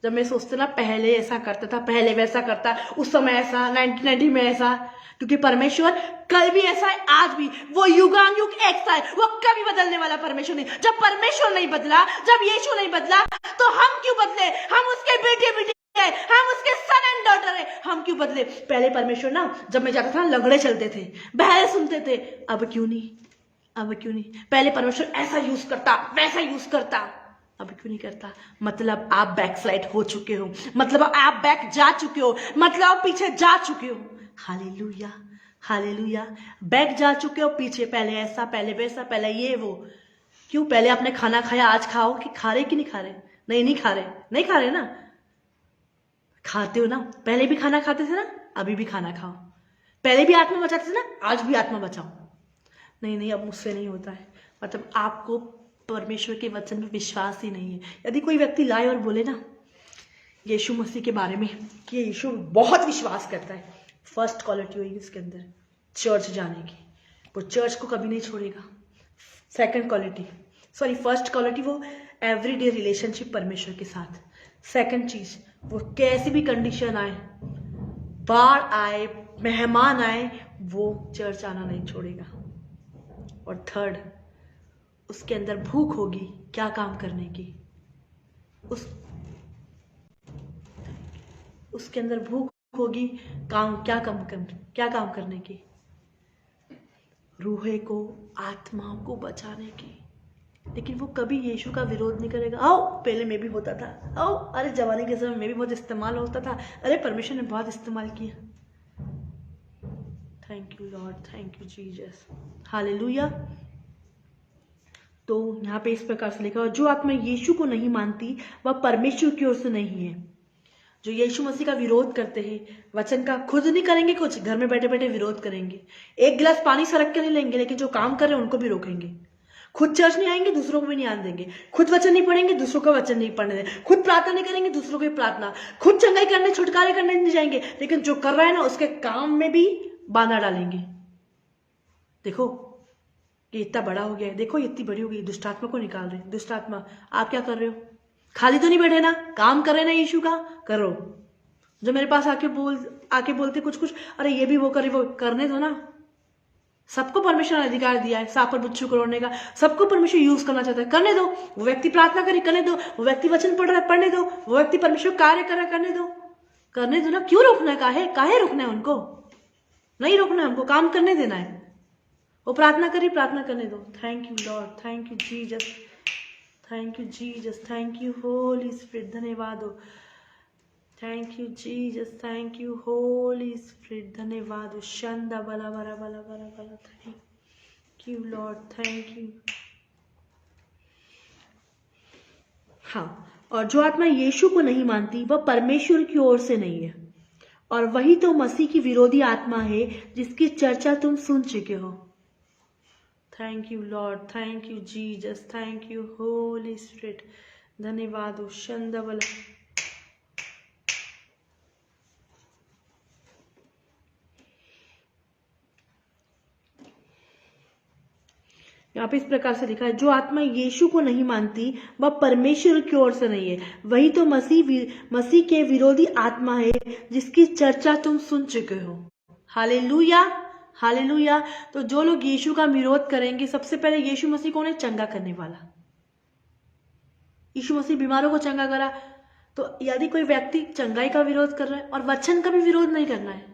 जब मैं सोचते ना पहले ऐसा करता था, पहले वैसा करता, उस समय ऐसा, 1990 में ऐसा, क्योंकि परमेश्वर कल भी ऐसा है, आज भी वो युगानुयुग एक सा है, वो कभी बदलने वाला परमेश्वर नहीं। जब परमेश्वर नहीं बदला, जब यीशु नहीं बदला, तो हम क्यों बदले? हम उसके बेटे हैं, हम उसके सन एंड डॉटर हैं, हम क्यों बदले? पहले परमेश्वर ना, जब मैं जाता था लंगड़े चलते थे, बहरे सुनते थे, अब क्यों नहीं? पहले परमेश्वर ऐसा यूज करता, वैसा यूज करता, अब क्यों नहीं करता? मतलब आप बैकस्लाइड हो चुके हो, मतलब आप बैक जा चुके हो, मतलब आप पीछे जा चुके हो। Hallelujah, hallelujah. बैक जा चुके हो पीछे, पहले ऐसा, पहले वैसा, पहले ये वो। क्यों? पहले आपने खाना खाया, आज खाओ कि खा रहे कि नहीं खा रहे? नहीं खा रहे ना, खाते हो ना, पहले भी खाना खाते थे ना, अभी भी खाना खाओ। पहले भी आत्मा बचाते थे ना, आज भी आत्मा बचाओ। नहीं, अब मुझसे नहीं होता है। मतलब आपको परमेश्वर के वचन में विश्वास ही नहीं है। यदि कोई व्यक्ति लाए और बोले ना यीशु मसीह के बारे में कि यीशु बहुत विश्वास करता है, फर्स्ट क्वालिटी होगी इसके अंदर चर्च जाने की, वो चर्च को कभी नहीं छोड़ेगा। फर्स्ट क्वालिटी वो एवरीडे रिलेशनशिप परमेश्वर के साथ। सेकंड चीज, वो कैसी भी कंडीशन आए, बाढ़ आए, मेहमान आए, वो चर्च आना नहीं छोड़ेगा। और थर्ड, उसके अंदर भूख होगी क्या काम करने की, उसके अंदर भूख होगी क्या काम करने की, रूहे को, आत्माओं को बचाने की। लेकिन वो कभी यीशु का विरोध नहीं करेगा। पहले मैं भी होता था, अरे जवानी के समय मैं भी बहुत इस्तेमाल होता था, अरे परमेश्वर ने बहुत इस्तेमाल किया। Thank you Lord, thank you Jesus, hallelujah. तो यहाँ पे इस प्रकार से लिखा, जो आत्मा यीशु को नहीं मानती वह परमेश्वर की ओर से नहीं है। जो यीशु मसीह का विरोध करते हैं, वचन का खुद नहीं करेंगे, कुछ घर में बैठे बैठे विरोध करेंगे, एक गिलास पानी सड़क के नहीं लेंगे, लेकिन जो काम कर रहे हैं उनको भी रोकेंगे। खुद चर्च नहीं आएंगे, दूसरों को भी नहीं आने देंगे। खुद वचन नहीं पढ़ेंगे, दूसरों का वचन नहीं पढ़ने देंगे। खुद प्रार्थना नहीं करेंगे, दूसरों की प्रार्थना। खुद चंगाई करने, छुटकारे करने नहीं जाएंगे, लेकिन जो कर रहा है ना उसके काम में भी बाधा डालेंगे। देखो ये इतना बड़ा हो गया है, देखो ये इतनी बड़ी हो गई, दुष्ट आत्मा को निकाल रहे। दुष्ट आत्मा आप क्या कर रहे हो? खाली तो नहीं बैठे ना, काम कर रहे ना यीशु का, करो। जो मेरे पास आके बोलते कुछ कुछ, अरे ये भी वो करे, वो करने दो ना। सबको परमेश्वर ने अधिकार दिया है सांप और बिच्छू को तोड़ने का, सबको परमेश्वर यूज करना चाहता है, करने दो। वो व्यक्ति प्रार्थना करे, करने दो। वो व्यक्ति वचन पढ़ रहा है, पढ़ने दो। वो व्यक्ति परमेश्वर कार्य कर रहा है, करने दो ना। क्यों रोकना है? काहे रोकना है उनको? नहीं रोकना है उनको, काम करने देना है। वो प्रार्थना करी, प्रार्थना करने दो। Thank you Lord, thank you Jesus, thank you Jesus, thank you Holi spirit, धन्यवाद हो। Thank you Jesus, thank you Holi spirit, धन्यवाद हो। शंदा बला बला बला बला बला, thank you Lord, thank you. हाँ, और जो आत्मा यीशु को नहीं मानती वह परमेश्वर की ओर से नहीं है, और वही तो मसीह की विरोधी आत्मा है जिसकी चर्चा तुम सुन चुके हो। Thank you Lord, thank you Jesus, thank you Holi spirit, धन्यवाद हो। शंदवल यहाँ पे इस प्रकार से लिखा है, जो आत्मा यीशु को नहीं मानती वह परमेश्वर की ओर से नहीं है, वही तो मसीह के विरोधी आत्मा है जिसकी चर्चा तुम सुन चुके हो। Hallelujah, hallelujah. तो जो लोग यीशु का विरोध करेंगे, सबसे पहले यीशु मसीह कौन है? चंगा करने वाला। यीशु मसीह बीमारों को चंगा करा। तो यदि कोई व्यक्ति चंगाई का विरोध कर रहा है, और वचन का भी विरोध नहीं करना है,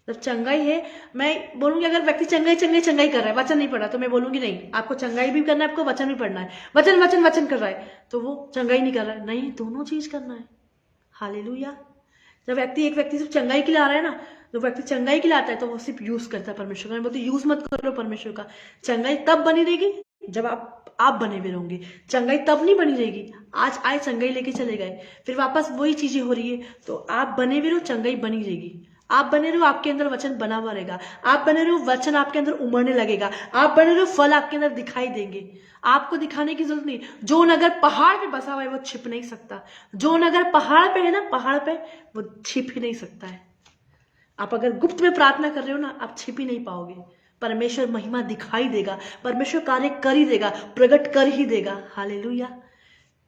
जब चंगाई है, मैं बोलूंगी अगर व्यक्ति चंगाई कर रहा है, वचन नहीं पढ़ा, तो मैं बोलूंगी नहीं, आपको चंगाई भी करना है, आपको वचन भी पढ़ना है। वचन कर रहा है तो वो चंगाई नहीं कर रहा है। नहीं, दोनों चीज करना है। हालेलुया। जब एक व्यक्ति सिर्फ चंगाई के लिए आ रहा है ना, जो व्यक्ति चंगाई के लिए आता है तो वो सिर्फ यूज करता है परमेश्वर का। मैं बोलती यूज मत करो परमेश्वर का। चंगाई तब बनी रहेगी जब आप बने हुए रहोगे। चंगाई तब नहीं बनी रहेगी। आज आए चंगाई लेके चले गए, फिर वापस वही चीजें हो रही है, तो आप बने हुए रहो, चंगाई बनी रहेगी। आप बने रहो, आपके अंदर वचन बना हुआ रहेगा। आप बने रहो, वचन आपके अंदर उमड़ने लगेगा। आप बने रहो, फल आपके अंदर दिखाई देंगे। आपको दिखाने की जरूरत नहीं। जो नगर पहाड़ पे बसा हुआ है वो छिप नहीं सकता। जो नगर पहाड़ पे है ना, पहाड़ पे, वो छिप ही नहीं सकता है। आप अगर गुप्त में प्रार्थना कर रहे हो ना, आप छिप ही नहीं पाओगे। परमेश्वर महिमा दिखाई देगा, परमेश्वर कार्य कर ही देगा, प्रकट कर ही देगा। Hallelujah,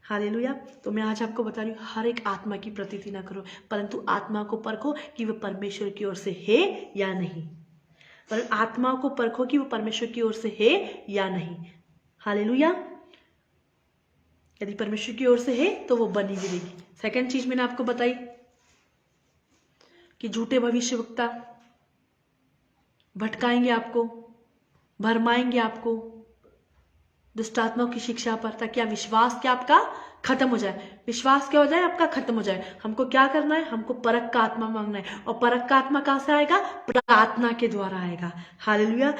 hallelujah. तो मैं आज आपको बता रही हूँ, हर एक आत्मा की प्रतीति ना करो, परंतु आत्मा को परखो कि वह परमेश्वर की ओर से है या नहीं। पर आत्मा को परखो कि वो परमेश्वर की ओर से है या नहीं। हालेलुया। यदि परमेश्वर की ओर से है तो वो बनी रहेगी। सेकंड चीज मैंने आपको बताई कि झूठे भविष्यवक्ता भटकाएंगे आपको, भरमाएंगे आपको दुष्टात्माओं की शिक्षा पर, ताकि विश्वास क्या आपका खत्म हो जाए। विश्वास क्या हो जाए? आपका खत्म हो जाए। हमको क्या करना है? हमको परख का आत्मा मांगना है। और परख का आत्मा कहां से आएगा? प्रार्थना के द्वारा आएगा। हालेलुया।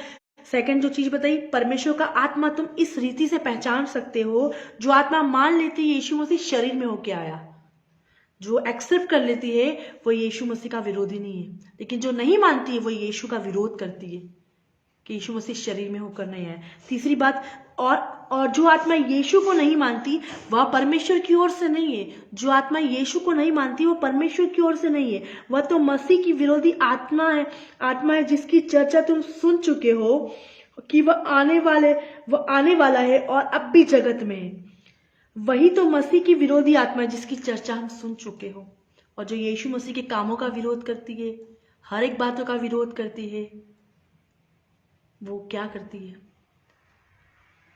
सेकंड जो चीज बताई, परमेश्वर का आत्मा तुम इस रीति से पहचान सकते हो, जो आत्मा मान लेती है यीशु मसीह शरीर में होके आया, जो एक्सेप्ट कर लेती है, वो यीशु मसीह का विरोधी नहीं है। लेकिन जो नहीं मानती है वो यीशु का विरोध करती है कि यीशु मसीह शरीर में होकर नहीं आए। तीसरी बात, और जो आत्मा यीशु को नहीं मानती वह परमेश्वर की ओर से नहीं है। जो आत्मा यीशु को नहीं मानती वो परमेश्वर की ओर से नहीं है, वह तो मसीह की विरोधी आत्मा है जिसकी चर्चा तुम सुन चुके हो कि वह आने वाला है और अब भी जगत में है। वही तो मसीह की विरोधी आत्मा है जिसकी चर्चा हम सुन चुके हो। और जो यीशु मसीह के कामों का विरोध करती है, हर एक बातों का विरोध करती है, वो क्या करती है?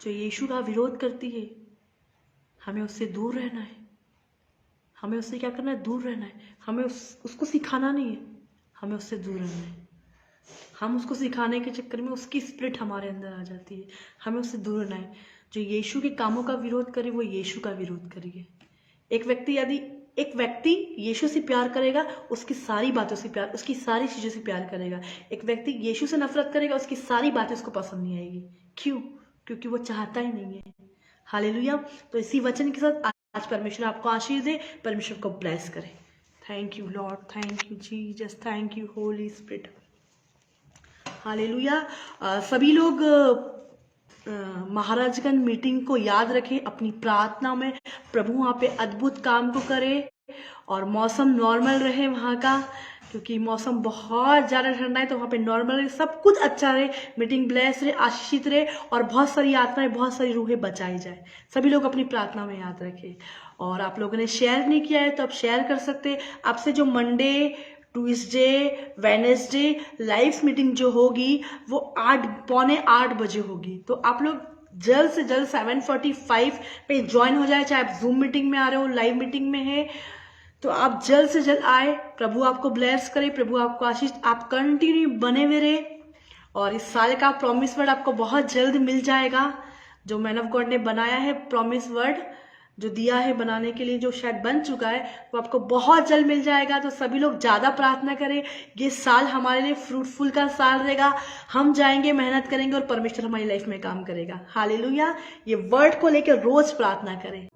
जो यीशु का विरोध करती है, हमें उससे दूर रहना है। हमें उससे क्या करना है? दूर रहना है। हमें उसको सिखाना नहीं है, हमें उससे दूर रहना है। हम उसको सिखाने के चक्कर में उसकी स्पिरिट हमारे अंदर आ जाती है। हमें उससे दूर रहना है। जो यीशु के कामों का विरोध करे वो यीशु का विरोध करिए। एक व्यक्ति यीशु से प्यार करेगा, उसकी सारी बातों से प्यार, उसकी सारी चीजों से प्यार करेगा। एक व्यक्ति यीशु से नफरत करेगा, उसकी सारी बातें उसको पसंद नहीं आएगी। क्यों? क्योंकि वो चाहता ही नहीं है। हालेलुया। तो इसी वचन के साथ आज परमेश्वर आपको आशीष दे, परमेश्वर को ब्लेस करे। Thank you Lord, thank you Jesus, thank you Holi spirit. Hallelujah. सभी लोग महाराजगंज मीटिंग को याद रखें, अपनी प्रार्थना में प्रभु वहाँ पे अद्भुत काम को करे और मौसम नॉर्मल रहे वहाँ का। क्योंकि मौसम बहुत ज़्यादा ठंडा है, तो वहाँ पे नॉर्मल सब कुछ अच्छा रहे, मीटिंग ब्लेस रहे, आशीषित रहे, और बहुत सारी आत्माएं, बहुत सारी रूहें बचाई जाए। सभी लोग अपनी प्रार्थना में याद रखें। और आप लोगों ने शेयर नहीं किया है तो आप शेयर कर सकते हैं। आपसे जो Monday, Tuesday, Wednesday live meeting जो होगी वो 8 बजे होगी, तो आप लोग जल्द से जल्द 7:45 पे ज्वाइन हो जाए। चाहे आप जूम मीटिंग में आ रहे हो, लाइव मीटिंग में है, तो आप जल्द से जल्द आए। प्रभु आपको ब्लेस करे, प्रभु आपको आशीष, आप कंटिन्यू बने हुए रहे, और इस साल का प्रॉमिस वर्ड आपको बहुत जल्द मिल जाएगा। जो मैन ऑफ गॉड ने बनाया है, प्रॉमिस वर्ड जो दिया है बनाने के लिए, जो शायद बन चुका है, वो आपको बहुत जल्द मिल जाएगा। तो सभी लोग ज़्यादा प्रार्थना करें। ये साल हमारे लिए फ्रूटफुल का साल रहेगा। हम जाएंगे, मेहनत करेंगे, और परमेश्वर हमारी लाइफ में काम करेगा। हालेलुया। ये वर्ड को लेकर रोज प्रार्थना करें।